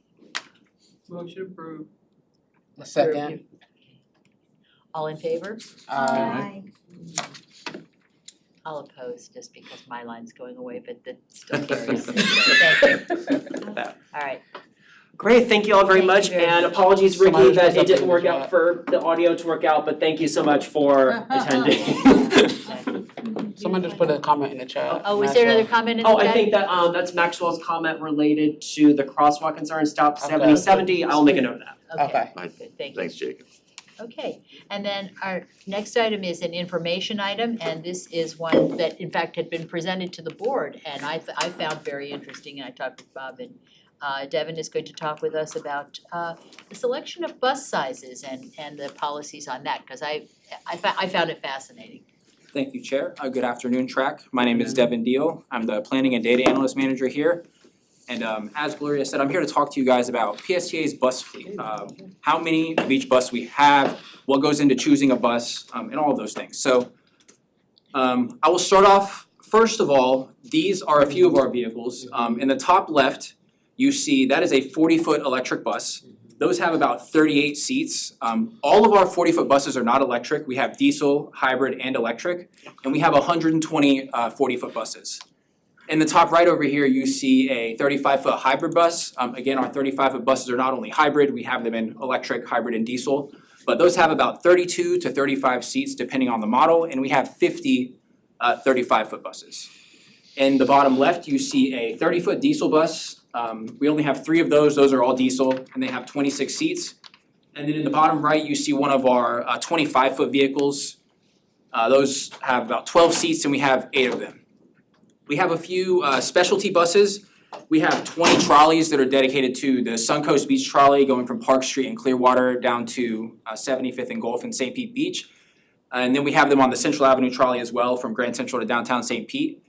S7: Motion approved.
S2: A second.
S1: All in favor?
S3: Aye.
S1: I'll oppose just because my line's going away, but that still carries. Thank you. Alright,
S8: Great, thank you all very
S1: Thank
S8: much,
S1: you very
S8: and
S1: much.
S8: apologies, Ricky,
S2: Somebody
S8: that
S2: put
S8: it didn't
S2: something in
S8: work
S2: the
S8: out
S2: chat.
S8: for the audio to work out, but thank you so much for attending.
S2: Someone just put a comment in the chat.
S1: oh, is there another comment in the chat?
S8: Oh, I think that that's Maxwell's comment related to the crosswalk concern, stop
S2: Okay.
S8: 7070, I'll make a note of that.
S1: Okay,
S6: Right.
S1: good, thank you.
S6: Thanks, Jacob.
S1: Okay, and then our next item is an information item, and this is one that in fact had been presented to the board, and I found very interesting, and I talked with Bob, and Devin is going to talk with us about the selection of bus sizes and the policies on that, cause I found it fascinating.
S10: Thank you, Chair. Good afternoon, Track. My name is Devin Deal. I'm the Planning and Data Analyst Manager here. And as Gloria said, I'm here to talk to you guys about PSTA's bus fleet. How many of each bus we have, what goes into choosing a bus, and all of those things. So I will start off, first of all, these are a few of our vehicles. In the top left, you see that is a 40-foot electric bus. Those have about 38 seats. All of our 40-foot buses are not electric. We have diesel, hybrid, and electric. And we have 120 40-foot buses. In the top right over here, you see a 35-foot hybrid bus. Again, our 35-foot buses are not only hybrid, we have them in electric, hybrid, and diesel. But those have about 32 to 35 seats depending on the model, and we have 50 35-foot buses. In the bottom left, you see a 30-foot diesel bus. We only have 3 of those are all diesel, and they have 26 seats. And then in the bottom right, you see one of our 25-foot vehicles. Those have about 12 seats, and we have 8 of them. We have a few specialty buses. We have 20 trolleys that are dedicated to the Suncoast Beach Trolley going from Park Street and Clearwater down to 75th and Gulf and St. Pete Beach. And then we have them on the Central Avenue Trolley as well from Grand Central to downtown St. Pete.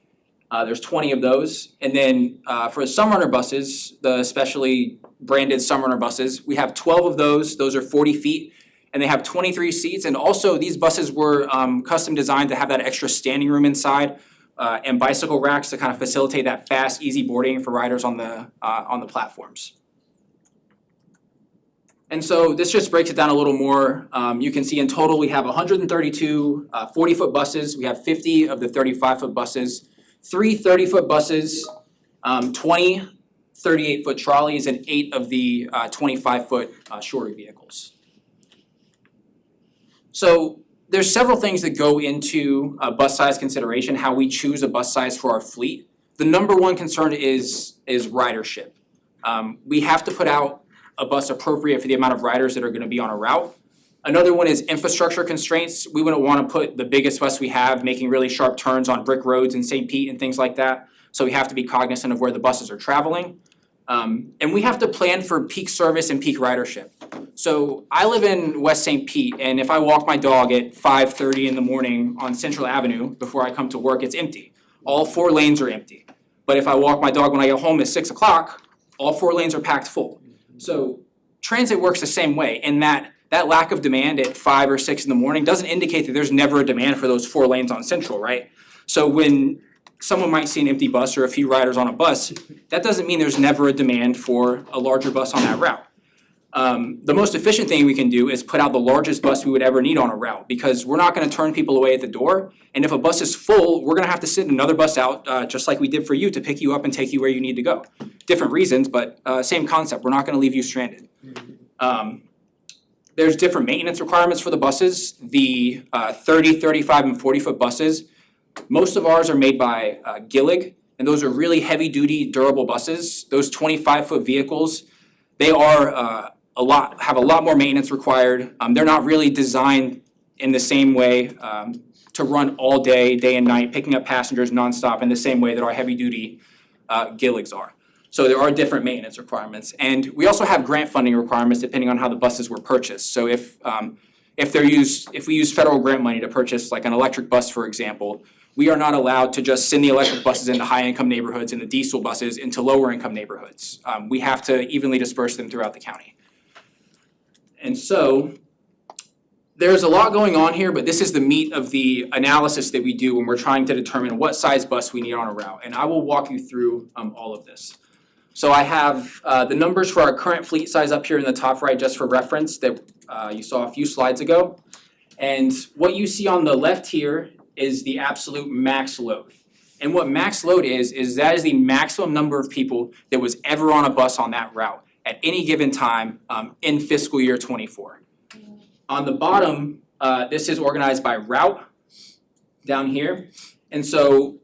S10: There's 20 of those. And then for the Sunrunner buses, the specially branded Sunrunner buses, we have 12 of those. Those are 40 feet. And they have 23 seats. And also these buses were custom designed to have that extra standing room inside. And bicycle racks to kind of facilitate that fast, easy boarding for riders on the platforms. And so this just breaks it down a little more. You can see in total we have 132 40-foot buses. We have 50 of the 35-foot buses, 3 30-foot buses, 20 38-foot trolleys, and 8 of the 25-foot shorter vehicles. So there's several things that go into a bus size consideration, how we choose a bus size for our fleet. The number one concern is ridership. We have to put out a bus appropriate for the amount of riders that are gonna be on a route. Another one is infrastructure constraints. We wouldn't wanna put the biggest bus we have making really sharp turns on brick roads in St. Pete and things like that. So we have to be cognizant of where the buses are traveling. And we have to plan for peak service and peak ridership. So I live in West St. Pete, and if I walk my dog at 5:30 in the morning on Central Avenue before I come to work, it's empty. All 4 lanes are empty. But if I walk my dog when I get home at 6 o'clock, all 4 lanes are packed full. So transit works the same way, in that lack of demand at 5 or 6 in the morning doesn't indicate that there's never a demand for those 4 lanes on Central, right? So when someone might see an empty bus or a few riders on a bus, that doesn't mean there's never a demand for a larger bus on that route. The most efficient thing we can do is put out the largest bus we would ever need on a route, because we're not gonna turn people away at the door. And if a bus is full, we're gonna have to send another bus out, just like we did for you, to pick you up and take you where you need to go. Different reasons, but same concept, we're not gonna leave you stranded. There's different maintenance requirements for the buses. The 30, 35, and 40-foot buses, Most of ours are made by Gillig, and those are really heavy-duty, durable buses. Those 25-foot vehicles, they are have a lot more maintenance required. They're not really designed in the same way to run all day, day and night, picking up passengers nonstop in the same way that our heavy-duty Gilligs are. So there are different maintenance requirements. And we also have grant funding requirements depending on how the buses were purchased. So if we use federal grant money to purchase like an electric bus, for example, we are not allowed to just send the electric buses into high-income neighborhoods and the diesel buses into lower-income neighborhoods. We have to evenly disperse them throughout the county. And so there's a lot going on here, but this is the meat of the analysis that we do when we're trying to determine what size bus we need on a route. And I will walk you through all of this. So I have the numbers for our current fleet size up here in the top right just for reference that you saw a few slides ago. And what you see on the left here is the absolute max load. And what max load is that is the maximum number of people that was ever on a bus on that route at any given time in fiscal year '24. On the bottom, this is organized by route down here. And so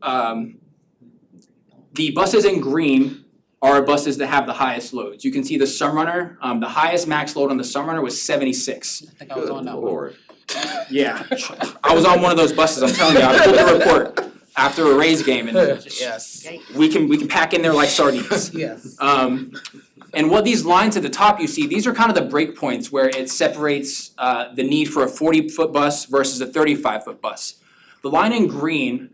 S10: the buses in green are buses that have the highest loads. You can see the Sunrunner, the highest max load on the Sunrunner was 76.
S2: I think I was on that one.
S6: Lord.
S10: Yeah, I was on one of those buses, I'm telling you, I pulled the report after a Rays game and
S2: Yes,
S10: we can pack in there like sardines.
S2: yes.
S10: And what these lines at the top you see, these are kind of the break points where it separates the need for a 40-foot bus versus a 35-foot bus. The line in green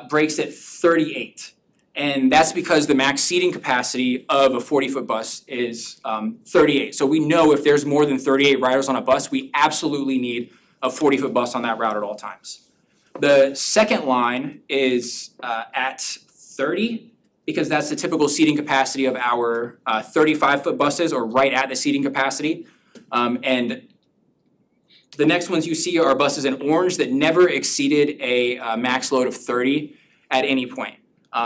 S10: breaks at 38. And that's because the max seating capacity of a 40-foot bus is 38. So we know if there's more than 38 riders on a bus, we absolutely need a 40-foot bus on that route at all times. The second line is at 30 because that's the typical seating capacity of our 35-foot buses or right at the seating capacity. And the next ones you see are buses in orange that never exceeded a max load of 30 at any point.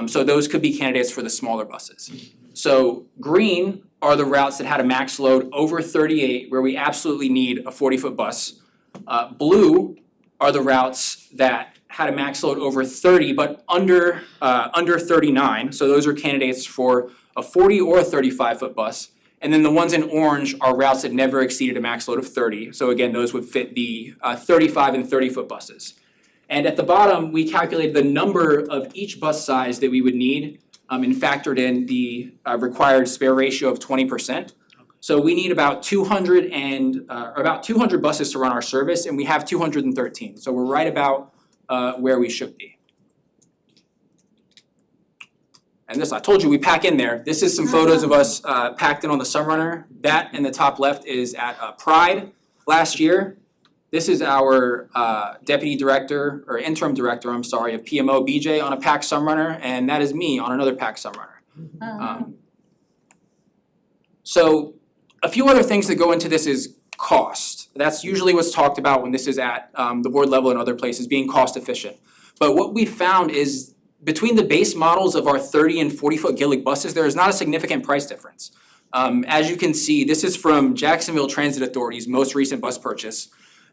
S10: So those could be candidates for the smaller buses. So green are the routes that had a max load over 38 where we absolutely need a 40-foot bus. Blue are the routes that had a max load over 30 but under 39. So those are candidates for a 40 or a 35-foot bus. And then the ones in orange are routes that never exceeded a max load of 30. So again, those would fit the 35 and 30-foot buses. And at the bottom, we calculated the number of each bus size that we would need and factored in the required spare ratio of 20%. So we need about 200 buses to run our service, and we have 213. So we're right about where we should be. And this, I told you we pack in there. This is some photos of us packed in on the Sunrunner. That in the top left is at Pride last year. This is our interim director, of PMO, BJ, on a packed Sunrunner, and that is me on another packed Sunrunner. So a few other things that go into this is cost. That's usually what's talked about when this is at the board level and other places, being cost efficient. But what we found is between the base models of our 30 and 40-foot Gillig buses, there is not a significant price difference. As you can see, this is from Jacksonville Transit Authority's most recent bus purchase.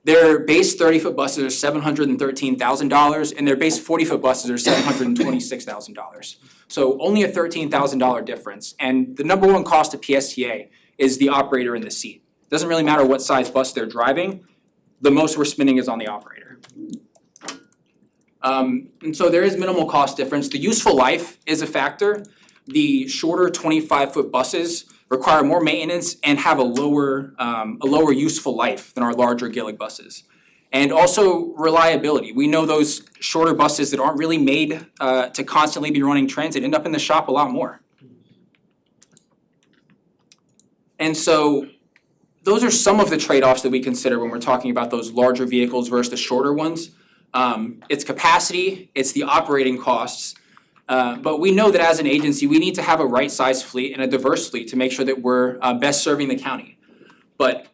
S10: Their base 30-foot buses are $713,000 and their base 40-foot buses are $726,000. So only a $13,000 difference. And the number one cost of PSTA is the operator in the seat. Doesn't really matter what size bus they're driving, the most we're spending is on the operator. And so there is minimal cost difference. The useful life is a factor. The shorter 25-foot buses require more maintenance and have a lower useful life than our larger Gillig buses. And also reliability. We know those shorter buses that aren't really made to constantly be running transit end up in the shop a lot more. And so those are some of the trade-offs that we consider when we're talking about those larger vehicles versus the shorter ones. It's capacity, it's the operating costs, but we know that as an agency, we need to have a right-sized fleet and a diverse fleet to make sure that we're best serving the county. But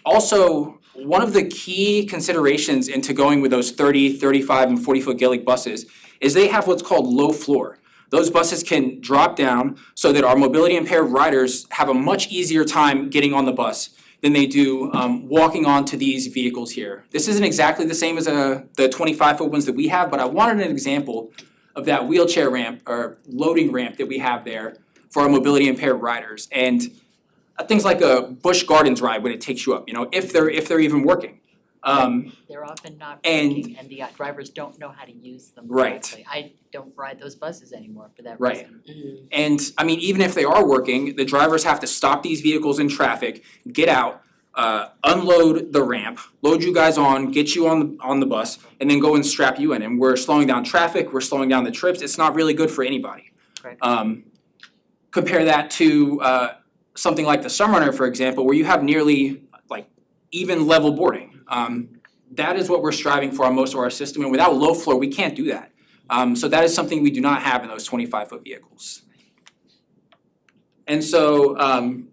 S10: also, one of the key considerations into going with those 30, 35, and 40-foot Gillig buses is they have what's called low floor. Those buses can drop down so that our mobility impaired riders have a much easier time getting on the bus. than they do walking onto these vehicles here. This isn't exactly the same as the 25-foot ones that we have, but I wanted an example of that wheelchair ramp or loading ramp that we have there for our mobility impaired riders. And things like a Busch Gardens ride when it takes you up, you know, if they're even working.
S1: They're often not
S10: And-
S1: working and the drivers don't know how to use them
S10: Right.
S1: correctly. I don't ride those buses anymore for that
S10: Right.
S1: reason.
S10: And I mean, even if they are working, the drivers have to stop these vehicles in traffic, get out, unload the ramp, load you guys on, get you on the bus, and then go and strap you in. And we're slowing down traffic, we're slowing down the trips. It's not really good for anybody.
S1: Correct.
S10: Compare that to something like the Sunrunner, for example, where you have nearly like even level boarding. That is what we're striving for on most of our system, and without low floor, we can't do that. So that is something we do not have in those 25-foot vehicles. And so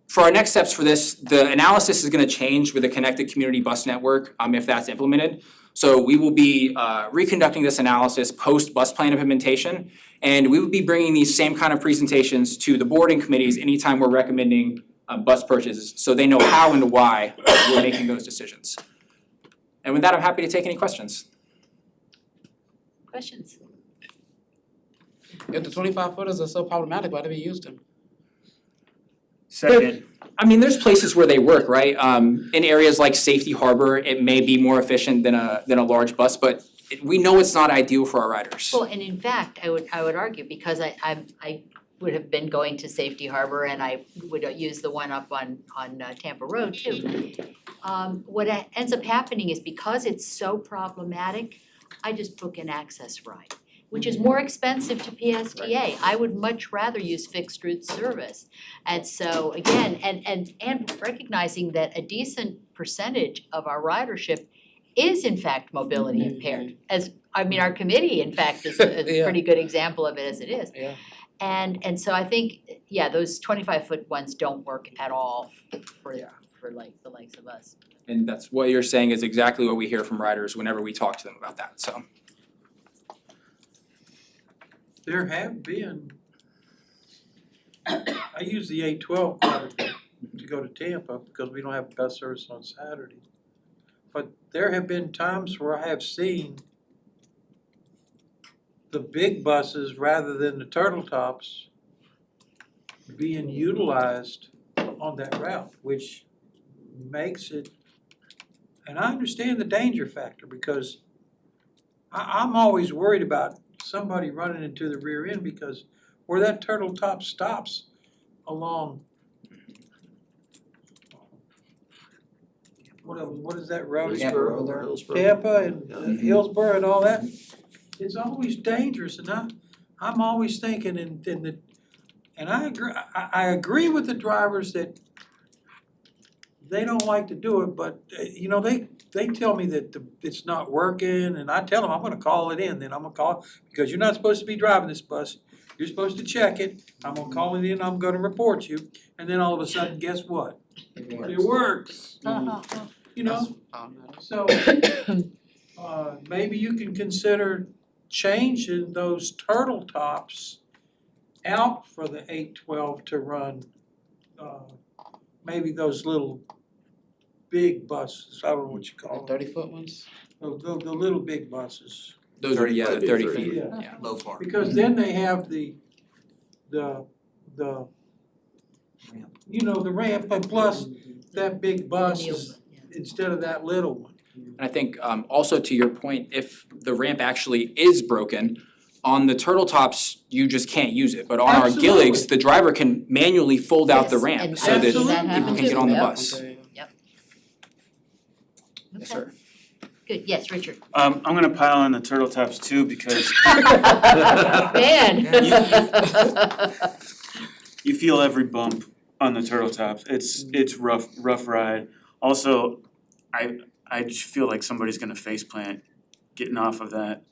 S10: for our next steps for this, the analysis is gonna change with the Connected Community Bus Network, if that's implemented. So we will be reconducting this analysis post-bus plan implementation, and we will be bringing these same kind of presentations to the board and committees anytime we're recommending bus purchases, so they know how and why we're making those decisions. And with that, I'm happy to take any questions.
S1: Questions?
S2: If the 25-footers are so problematic, why do we use them?
S9: Second.
S10: I mean, there's places where they work, right? In areas like Safety Harbor, it may be more efficient than a large bus, but we know it's not ideal for our riders.
S1: Well, and in fact, I would argue, because I would have been going to Safety Harbor and I would use the one up on Tampa Road too. What ends up happening is because it's so problematic, I just book an access ride, which is more expensive to PSTA. I would much rather use fixed route service. And so again, and recognizing that a decent percentage of our ridership is in fact mobility impaired. Our committee in fact is a
S2: Yeah.
S1: pretty good example of it as it is.
S2: Yeah.
S1: And so I think, yeah, those 25-foot ones don't work at all for like the likes of us.
S10: And that's what you're saying is exactly what we hear from riders whenever we talk to them about that, so.
S4: There have been, I use the 812 quite a bit to go to Tampa because we don't have bus service on Saturday. But there have been times where I have seen the big buses rather than the turtle tops being utilized on that route, which makes it, and I understand the danger factor because I'm always worried about somebody running into the rear end because where that turtle top stops along what is that road? Tampa and Hillsborough and all that, it's always dangerous, and I'm always thinking and I agree with the drivers that they don't like to do it, but you know, they tell me that it's not working, and I tell them I'm gonna call it in, then I'm gonna call, because you're not supposed to be driving this bus, you're supposed to check it, I'm gonna call it in, I'm gonna report you, and then all of a sudden, guess what? It works. You know, so maybe you can consider changing those turtle tops out for the 812 to run maybe those little big buses, I don't know what you call them.
S2: 30-foot ones?
S4: The little big buses.
S10: Those are, yeah, the 30 feet,
S4: Yeah.
S10: yeah.
S7: Low floor.
S4: Because then they have the you know, the ramp, but plus that big bus is instead of that little one.
S10: And I think also to your point, if the ramp actually is broken, on the turtle tops, you just can't use it, but on our
S4: Absolutely.
S10: Gilligs, the driver can manually fold out the
S1: Yes,
S10: ramp
S1: and
S10: so
S1: I've
S10: that
S1: seen that
S10: people
S1: happen
S10: can get
S1: too,
S10: on the
S1: yep.
S10: bus. Yes,
S1: Okay,
S10: sir.
S1: good, yes, Richard.
S9: I'm gonna pile on the turtle tops too because
S1: Man.
S9: you feel every bump on the turtle tops. It's rough ride. Also, I just feel like somebody's gonna faceplant getting off of that.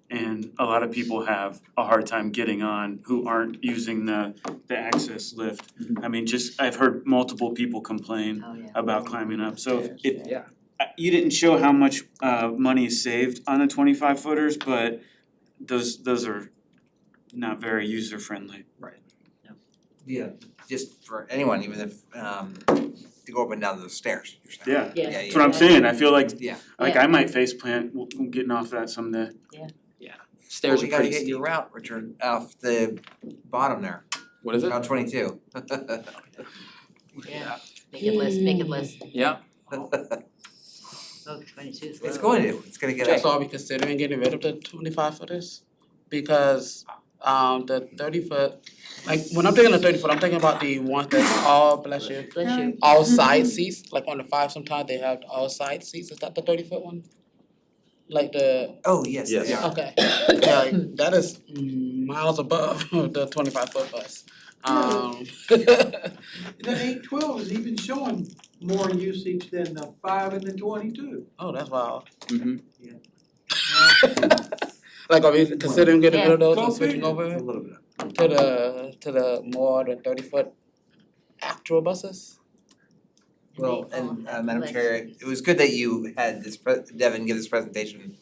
S9: And a lot of people have a hard time getting on who aren't using the access lift. I mean, I've heard multiple people complain
S1: Oh, yeah.
S9: about climbing up. So if
S10: Yeah.
S9: you didn't show how much money is saved on the 25-footers, but those are not very user friendly.
S11: Yeah, just for anyone, even if to go up and down those stairs, you're saying.
S9: Yeah,
S1: Yeah.
S9: that's what I'm saying, I feel like,
S11: Yeah.
S9: I might face plant getting off that someday.
S10: Stairs
S11: Well,
S10: are
S11: you gotta
S10: pretty
S11: get
S10: steep.
S11: your route, Richard, off the bottom there,
S10: What is it?
S11: Route 22.
S1: Yeah, make it less, make it less,
S10: Yeah,
S1: oh, 22 is low.
S11: It's going to, it's gonna get up.
S2: So are we considering getting rid of the 25-footers? Because the 30-foot, like when I'm thinking of 30-foot, I'm thinking about the ones that's all, bless you,
S1: Bless you.
S2: all side seats, like on the 5 sometimes they have all side seats, is that the 30-foot one? Like the,
S11: Oh, yes,
S6: Yes.
S11: they are.
S2: okay, yeah, that is miles above the 25-foot bus.
S4: The 812 is even showing more usage than the 5 and the 22.
S2: Oh, that's wild.
S10: mhm.
S2: Like, are we considering getting rid of those
S4: Go
S2: and switching
S4: figure.
S2: over
S11: A
S2: to
S11: little bit.
S2: the more than 30-foot actual buses?
S11: Well, and Madam Chair, it was good that you had this Devin give this presentation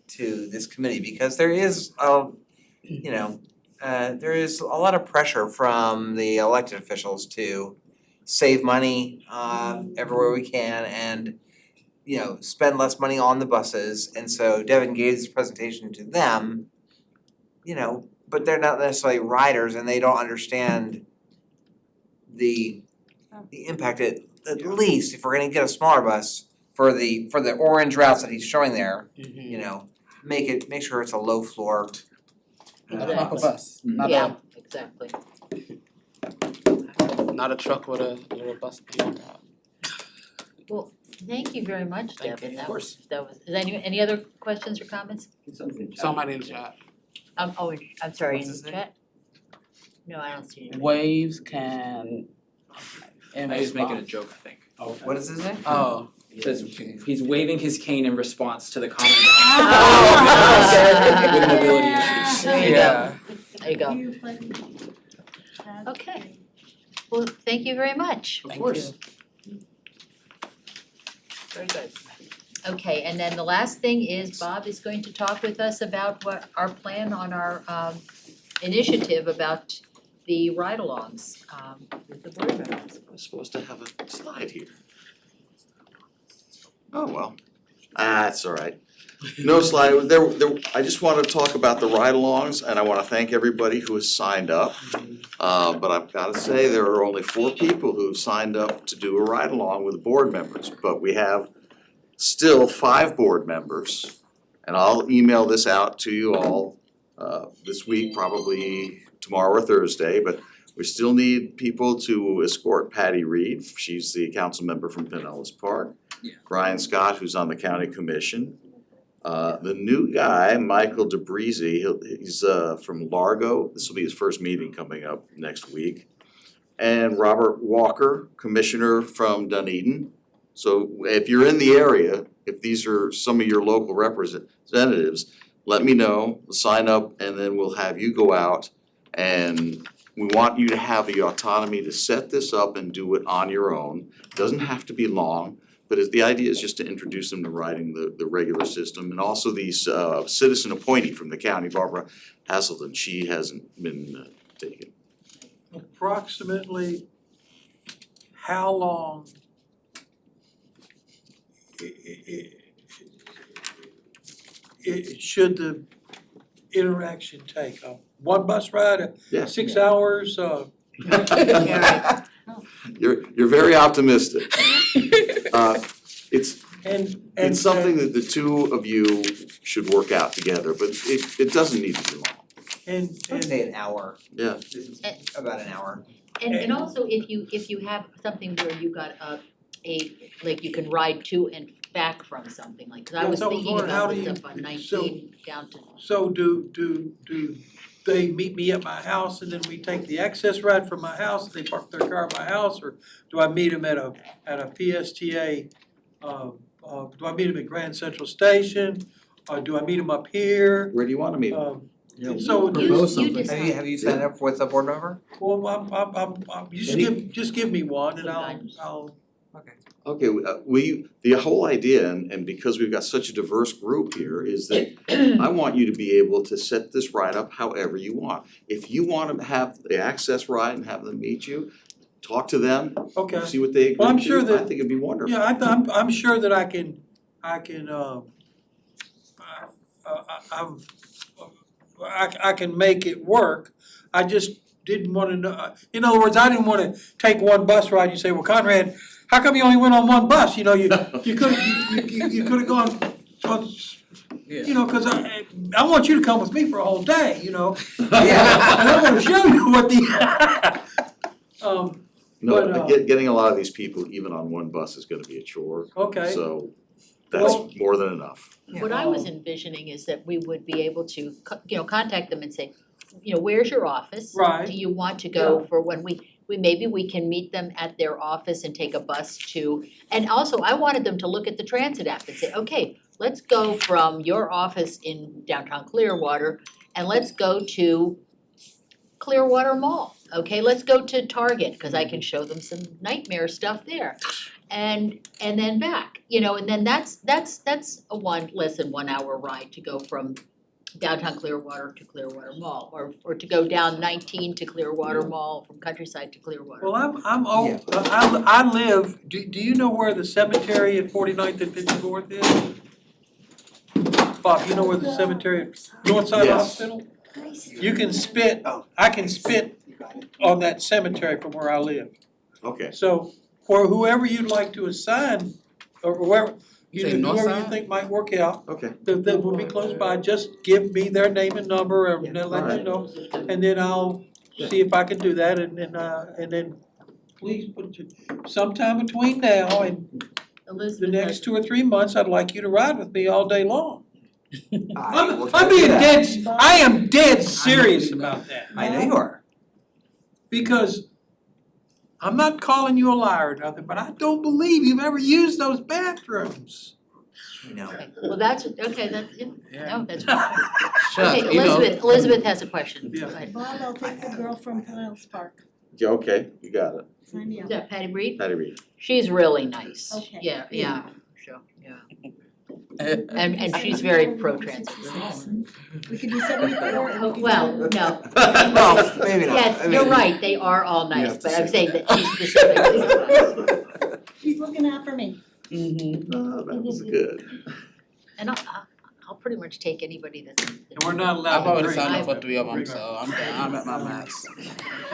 S11: to this committee because there is there is a lot of pressure from the elected officials to save money everywhere we can and spend less money on the buses. And so Devin gave this presentation to them, but they're not necessarily riders and they don't understand the impact at least if we're gonna get a smaller bus for the orange routes that he's showing there, make sure it's a low floor.
S2: A proper bus, not
S1: Yeah, exactly.
S2: not a truck with a little bus on top.
S1: Well, thank you very much,
S11: Thank
S1: Devin,
S11: you.
S1: that
S11: Of
S1: was, is any other questions or comments?
S2: Somebody in the chat.
S1: I'm sorry,
S11: What's
S1: in
S11: his
S1: the
S11: name?
S1: chat? No, I don't see it.
S2: Waves can.
S10: I was making a joke, I think.
S11: What is his name?
S2: Oh.
S10: It says he's waving his cane in response to the comment.
S1: Oh,
S10: With mobility issues.
S1: There you go. There you go.
S5: You funny.
S1: Okay. Well, thank you very much.
S10: Of course.
S1: Very good. Okay, and then the last thing is Bob is going to talk with us about what our plan on our initiative about the ride-alongs with the board members.
S6: I'm supposed to have a slide here. Oh, well, that's all right. No slide, I just wanna talk about the ride-alongs and I wanna thank everybody who has signed up. But I've gotta say, there are only 4 people who've signed up to do a ride-along with board members, but we have still 5 board members. And I'll email this out to you all this week, probably tomorrow or Thursday, but we still need people to escort Patty Reed, she's the council member from Pinellas Park. Brian Scott, who's on the county commission. The new guy, Michael DeBreezy, he's from Largo, this will be his first meeting coming up next week. And Robert Walker, commissioner from Dunedin. So if you're in the area, if these are some of your local representatives, let me know, sign up, and then we'll have you go out. And we want you to have the autonomy to set this up and do it on your own. Doesn't have to be long, but the idea is just to introduce them to riding the regular system. And also these citizen appointee from the county, Barbara Hazelton, she hasn't been taken.
S4: Approximately how long should the interaction take? One bus ride,
S6: Yes.
S4: 6 hours,
S6: You're very optimistic. It's
S4: and
S6: something that the two of you should work out together, but it doesn't need to be long.
S4: and
S11: I'd say an hour,
S6: Yeah.
S11: about an hour.
S1: And also if you have something where you got like you can ride to and back from something, like, cause I
S4: Yeah,
S1: was
S4: so I was
S1: thinking
S4: wondering, how
S1: about
S4: do
S1: this
S4: you-
S1: up on 19 down to.
S4: so do they meet me at my house and then we take the access ride from my house, they park their car at my house, or do I meet them at a PSTA? Do I meet them at Grand Central Station, or do I meet them up here?
S6: Where do you wanna meet?
S4: So
S1: You decide.
S11: Have you signed up with a board member?
S4: well, I'm, you just give me one and
S1: Some guidance.
S4: I'll
S6: Okay, the whole idea, and because we've got such a diverse group here, is that I want you to be able to set this ride up however you want. If you want to have the access ride and have them meet you, talk to them,
S4: Okay.
S6: see what they
S4: Well, I'm
S6: agree
S4: sure
S6: to,
S4: that-
S6: I think it'd be wonderful.
S4: Yeah, I'm sure that I can, I can make it work. I just didn't wanna know, in other words, I didn't wanna take one bus ride, you say, well, Conrad, how come you only went on one bus, you know, you could've gone on, you know, cause I want you to come with me for a whole day, you know? And I wanna show you what the,
S6: No,
S4: but,
S6: getting a lot of these people even on one bus is gonna be a chore,
S4: okay.
S6: so that's
S4: Well-
S6: more than enough.
S1: What I was envisioning is that we would be able to, contact them and say, where's your office?
S4: Right.
S1: Do you want to go for when maybe we can meet them at their office and take a bus to, and also I wanted them to look at the transit app and say, okay, let's go from your office in downtown Clearwater and let's go to Clearwater Mall, okay, let's go to Target, cause I can show them some nightmare stuff there. And then back, and then that's a less than 1 hour ride to go from downtown Clearwater to Clearwater Mall, or to go down 19 to Clearwater Mall, from Countryside to Clearwater.
S4: Well, I'm old, I live, do you know where the cemetery at 49th and 54th is? Bob, you know where the cemetery, Northside
S6: Yes.
S4: Hospital? You can spit, I can spit on that cemetery from where I live.
S6: Okay,
S4: So, for whoever you'd like to assign, or whoever,
S2: You say north
S4: whoever you
S2: side?
S4: think might work out,
S6: okay.
S4: that will be close by, just give me their name and number, and they'll let you know. And then I'll see if I can do that, and then please put your, sometime between now and the
S1: Elizabeth
S4: next
S1: has,
S4: 2 or 3 months, I'd like you to ride with me all day long.
S11: will
S4: I'm
S11: do
S4: being
S11: that.
S4: I am dead serious about that,
S11: I know you are.
S4: because I'm not calling you a liar or nothing, but I don't believe you've ever used those bathrooms.
S11: I know.
S1: okay, well, that's no, that's fine.
S2: Shucks,
S1: Okay, Elizabeth has a question.
S4: Yeah.
S1: Go ahead.
S3: Bob, I'll take the girl from Piles Park.
S6: Yeah, okay, you got it.
S3: Sign me
S1: Is
S3: up.
S1: that Patty Reed?
S6: Patty Reed.
S1: She's really nice.
S3: Okay.
S1: Yeah, sure, yeah. And she's very pro-transit.
S3: We could do 74 and we could do.
S1: Well, no.
S11: Well, maybe not.
S1: Yes,
S11: I
S1: you're
S11: mean-
S1: right, they are all
S6: You
S1: nice,
S6: have to
S1: but I'm
S6: say
S1: saying that she's specifically.
S3: She's looking out for me.
S6: Oh, that was good.
S1: And I'll pretty much take anybody that's.
S4: And we're not
S2: I've
S4: allowed to
S2: already
S4: drink.
S2: signed up for 3 of them, so I'm done, I'm at my max.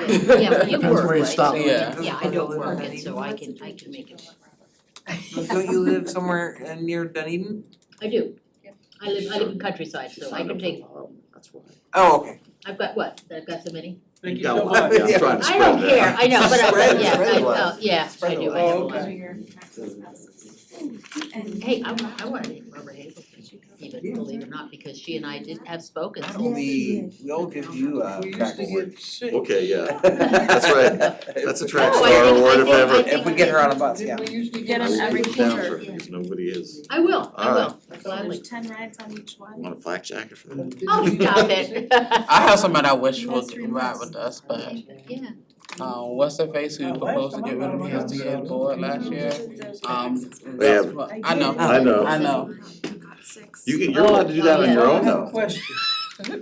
S1: Yeah, but you work, right? So-
S2: Yeah.
S1: Yeah, I don't work, and so I can make it.
S11: Don't you live somewhere near Dunedin?
S1: I do. I live in Countryside, so I can take,
S6: That's why.
S11: Oh, okay.
S1: I've got what? I've got so many?
S4: Thank you
S6: Yeah,
S4: so
S6: well,
S4: much.
S6: yeah, I'm trying to
S1: I
S6: spread
S1: don't
S6: that.
S1: care, I know, but
S11: Spread-
S1: yeah,
S11: spread the love.
S1: I
S11: Spread
S1: do,
S11: the
S1: I
S4: love.
S1: do.
S4: Oh, okay.
S1: Hey, I wanna name Robert Hazelton, even believe it or not, because she and I did have spoken.
S11: We'll give you a
S4: We used
S11: track
S4: to
S11: award.
S4: get sick.
S6: Okay, yeah, that's right. That's a track
S1: No, I
S6: star
S1: think-
S6: award
S1: I
S6: if
S1: think-
S6: ever.
S1: I think-
S11: If we get her on a bus, yeah.
S4: Didn't we used to
S3: Get
S4: get
S3: them
S4: sick?
S3: every
S6: Down
S3: quarter.
S6: for it, because nobody is.
S1: I will,
S6: All
S1: gladly.
S3: There's 10 rides on each one.
S6: Want a flak jacket for that?
S1: Oh, stop it.
S2: I have somebody I wish would
S3: Last 3
S2: ride
S3: months.
S2: with us, but
S1: Yeah.
S2: what's her face who proposed to get rid of PSTA board last year?
S6: Yeah.
S2: I know.
S6: I know.
S3: Six.
S6: You're allowed to do that on your
S4: I
S6: own
S4: have a
S6: though.
S4: question.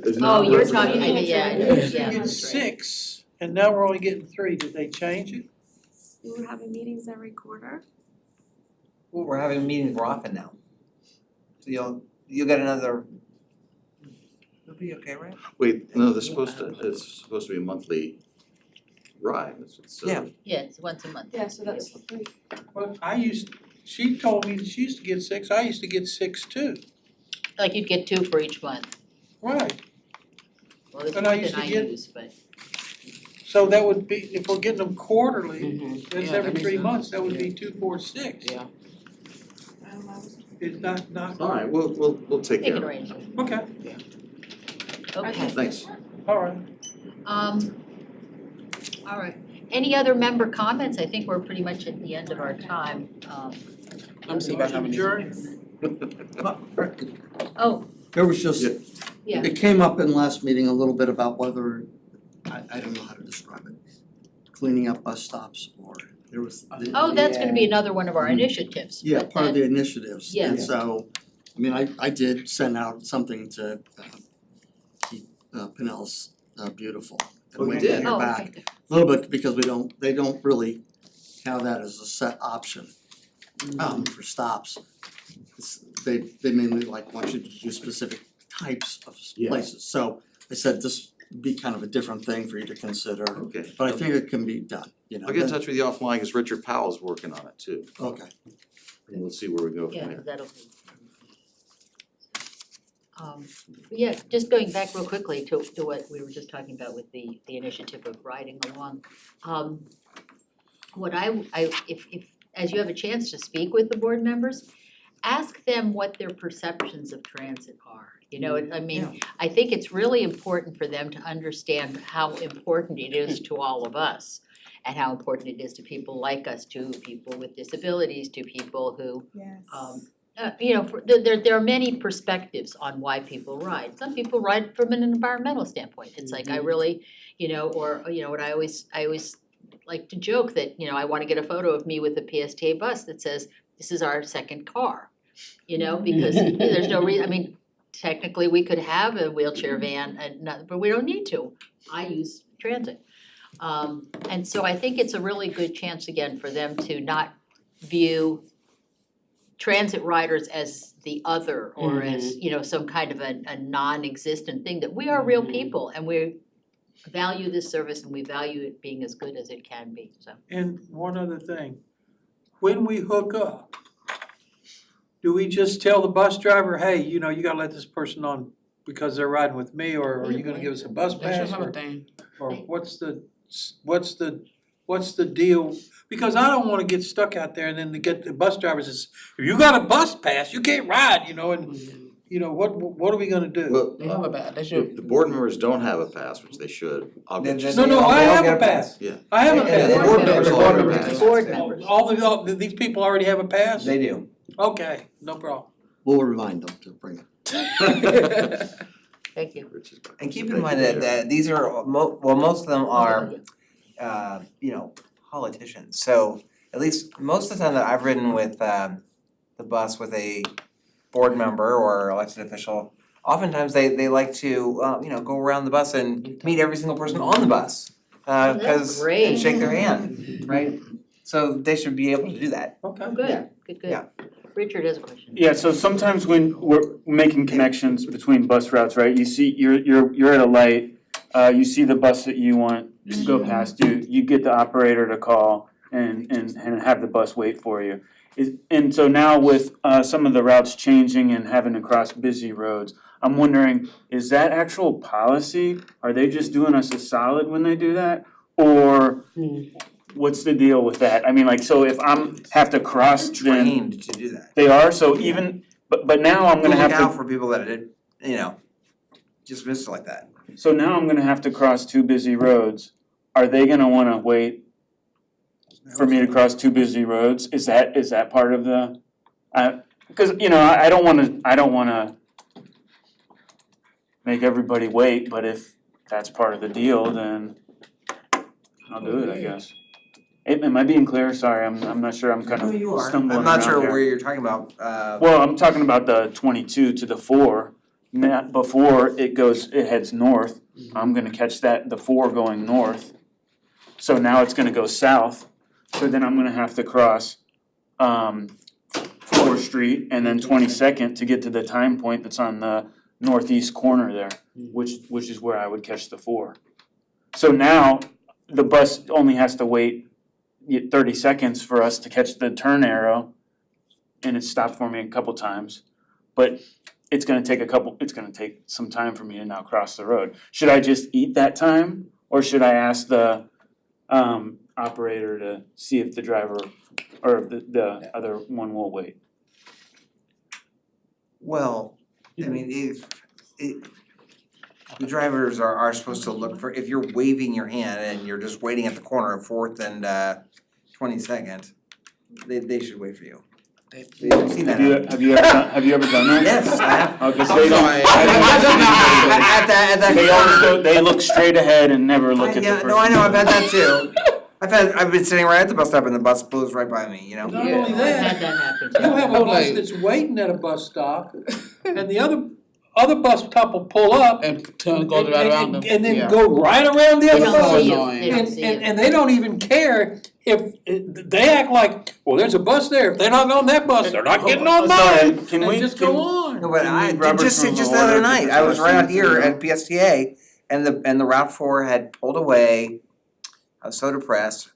S6: Isn't
S1: Oh,
S6: that
S1: you're
S6: what-
S1: talking, yeah,
S4: We used to
S1: yeah.
S4: get 6, and now we're only getting 3, did they change it?
S12: We were having meetings every quarter.
S11: We're having meetings more often now. So you'll get another. It'll be okay, right?
S6: Wait, no, it's supposed to be a monthly ride, that's what it says.
S11: Yeah.
S1: Yeah, it's once a month.
S12: Yeah, so that's 3.
S4: Well, she told me that she used to get 6, I used to get 6 too.
S1: Like you'd get 2 for each month.
S4: Right,
S1: Well, there's
S4: And
S1: more
S4: I used
S1: than
S4: to
S1: I
S4: get-
S1: use, but.
S4: so that would be, if we're getting them quarterly,
S2: Mhm.
S4: that's
S2: Yeah,
S4: every
S2: that makes
S4: 3
S2: sense.
S4: months, that would be 2, 4, 6.
S2: Yeah.
S4: It's not.
S6: All right, we'll take
S1: They
S6: care
S1: can
S6: of it.
S1: arrange it.
S4: Okay,
S1: Okay,
S6: Thanks.
S4: all right.
S1: All right. Any other member comments? I think we're pretty much at the end of our time.
S2: I'm seeing if I have any.
S1: Oh,
S13: There was just,
S6: Yeah.
S1: yeah,
S13: it came up in last meeting a little bit about whether, I don't know how to describe it, cleaning up bus stops or There was.
S1: Oh, that's gonna be another one of our initiatives.
S13: Yeah,
S1: but
S13: part of the
S1: that-
S13: initiatives.
S1: Yeah.
S13: And so, I mean, I did send out something to keep Pinellas beautiful. And
S6: Oh, you
S13: waiting to
S6: did?
S13: hear
S1: Oh,
S13: back.
S1: okay.
S13: A little bit because they don't really have that as a set option for stops. They mainly like want you to do specific types of
S6: Yeah.
S13: places. So I said this would be kind of a different thing for you to consider,
S6: Okay.
S13: but I think it can be done, you know.
S6: I'll get in touch with you offline, because Richard Powell's working on it too,
S13: Okay.
S6: and we'll see where we go
S1: Yeah,
S6: from there.
S1: that'll be. Yeah, just going back real quickly to what we were just talking about with the initiative of riding along. What if as you have a chance to speak with the board members, ask them what their perceptions of transit are. You know, I mean, I think it's really important for them to understand how important it is to all of us. And how important it is to people like us, to people with disabilities, to people who
S3: Yes.
S1: you know, there are many perspectives on why people ride. Some people ride from an environmental standpoint. It's like I really, you know, or you know, what I always like to joke that, you know, I wanna get a photo of me with a PSTA bus that says, this is our second car. You know, because there's no reason, I mean, technically we could have a wheelchair van and not, but we don't need to. I use transit. And so I think it's a really good chance again for them to not view transit riders as the other or as, you know, some kind of a non-existent thing, that we are real people and we value this service and we value it being as good as it can be, so.
S4: And one other thing, when we hook up, do we just tell the bus driver, hey, you know, you gotta let this person on because they're riding with me, or are you gonna give us a bus
S2: They should
S4: pass?
S2: have a thing.
S4: Or what's the deal? Because I don't wanna get stuck out there and then to get the bus driver says, if you got a bus pass, you can't ride, you know, and you know, what are we gonna do?
S6: Well,
S2: They have a bad, they
S6: if
S2: should.
S6: the board members don't have a pass, which they should, I'll get you.
S11: Then-
S4: No, I
S11: They don't
S4: have
S11: get
S4: a
S11: a
S4: pass.
S6: Yeah.
S4: I have a
S11: Yeah,
S4: pass.
S11: the board members all have a pass.
S1: Board members.
S4: All these people already have a pass?
S11: They do.
S4: Okay, no problem.
S13: We'll remind them to bring it.
S1: Thank you.
S11: And keep in mind that these are, most of them are, you know, politicians. So at least most of the time that I've ridden with the bus with a board member or elected official, oftentimes they like to, you know, go around the bus and meet every single person on the bus.
S1: that's
S11: 'Cause
S1: great.
S11: and shake their hand, right? So they should be able to do that.
S4: Okay.
S1: Oh, good, good.
S11: Yeah.
S1: Richard has a question.
S9: Yeah, so sometimes when we're making connections between bus routes, right, you see, you're at a light, you see the bus that you want to go past, you get the operator to call and have the bus wait for you. And so now with some of the routes changing and having to cross busy roads, I'm wondering, is that actual policy? Are they just doing us a solid when they do that? Or what's the deal with that? I mean, like, so if have to cross, then
S11: Trained to do that.
S9: they are, so even, but now I'm gonna have
S11: Look out
S9: to,
S11: for people that did, you know, just missed it like that.
S9: so now I'm gonna have to cross two busy roads. Are they gonna wanna wait for me to cross two busy roads? Is that part of the, cause you know, I don't wanna make everybody wait, but if that's part of the deal, then I'll do it, I guess. Am I being clear? Sorry, I'm not sure, I'm kind
S11: No,
S9: of
S11: you are.
S9: stumbling
S11: I'm not
S9: around
S11: sure
S9: here.
S11: where you're talking about,
S9: Well, I'm talking about the 22 to the 4, not before it heads north. I'm gonna catch the 4 going north. So now it's gonna go south, so then I'm gonna have to cross 4th Street and then 22nd to get to the time point that's on the northeast corner there, which is where I would catch the 4. So now, the bus only has to wait 30 seconds for us to catch the turn arrow, and it stopped for me a couple times. But it's gonna take some time for me to now cross the road. Should I just eat that time, or should I ask the operator to see if the driver or if the other one will wait?
S11: well, I mean, the drivers are supposed to look for, if you're waving your hand and you're just waiting at the corner of 4th and 22nd, they should wait for you. I've seen that happen.
S9: Have you ever done that?
S11: Yes, I have.
S9: Okay, so they don't.
S11: At that
S9: They always go, they look straight ahead and never look at the
S11: Yeah,
S9: person.
S11: no, I know, I've had that too. I've been sitting right at the bus stop and the bus blows right by me, you know?
S4: Not
S2: Yeah.
S4: only
S1: I've
S4: that,
S1: had that happen too.
S4: you have a
S2: Oh,
S4: bus
S2: like-
S4: that's waiting at a bus stop, and the other bus stop will pull up
S2: And turn, goes right around them.
S4: and then
S2: Yeah.
S4: go right around the
S1: They
S4: other
S1: don't
S4: bus.
S1: see you,
S2: annoying.
S1: they don't
S4: And,
S1: see you.
S4: and they don't even care if, they act like, well, there's a bus there, if they're not on that bus, they're not getting on
S9: Sorry,
S4: mine.
S9: can
S4: And
S9: we,
S4: just go
S9: can,
S4: on.
S11: No, but
S9: Can
S11: I,
S9: we Robert's
S11: just
S9: Rules
S11: just
S9: of
S11: the other
S9: Order
S11: night,
S9: because
S11: I was
S9: I
S11: right out
S9: see
S11: here
S9: them.
S11: at PSTA and the Route 4 had pulled away. I was so depressed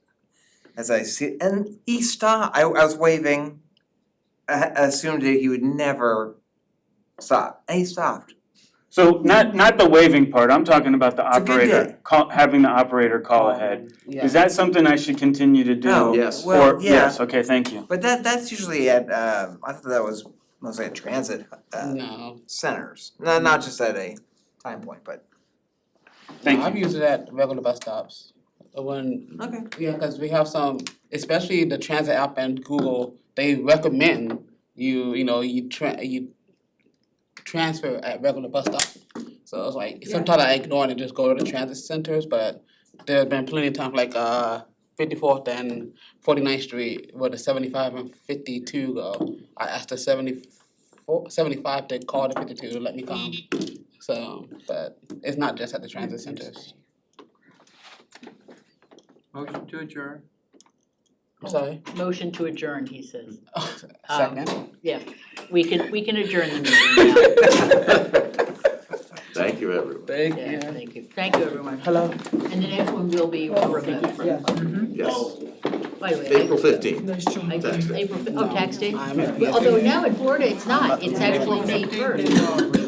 S11: as I see, and he stopped, I was waving. I assumed that he would never stop, and he stopped.
S9: so not the waving part, I'm talking about the
S11: It's a good
S9: operator,
S11: day.
S9: having the operator call ahead.
S2: Yeah.
S9: Is that something I should continue to do?
S11: No,
S6: Yes.
S11: well,
S9: Or,
S11: yeah,
S9: yes, okay, thank you.
S11: but that's usually at, I thought that was mostly at transit,
S2: No.
S11: centers, no, not just at a time point, but.
S9: Thank
S2: I've
S9: you.
S2: used it at regular bus stops. When,
S11: Okay.
S2: yeah, cause we have some, especially the transit app and Google, they recommend you transfer at regular bus stops. So it's like, sometimes I ignore it and just go to the transit centers, but there's been plenty of times like 54th and 49th Street where the 75 and 52 go. I asked the 75 to call the 52 to let me come. So, but it's not just at the transit centers.
S4: Motion to adjourn.
S2: I'm sorry.
S1: Motion to adjourn, he says.
S2: Second.
S1: Yeah, we can adjourn the meeting now.
S6: Thank you, everyone.
S2: Thank
S1: Yeah,
S2: you.
S1: thank you. Thank you, everyone.
S2: Hello.
S1: And the next one will be remote.
S6: Yes,
S1: By the way,
S6: April 15th.
S1: April, oh, tax day?
S2: I'm at
S1: Although now in Florida, it's not, it's actually May 1st.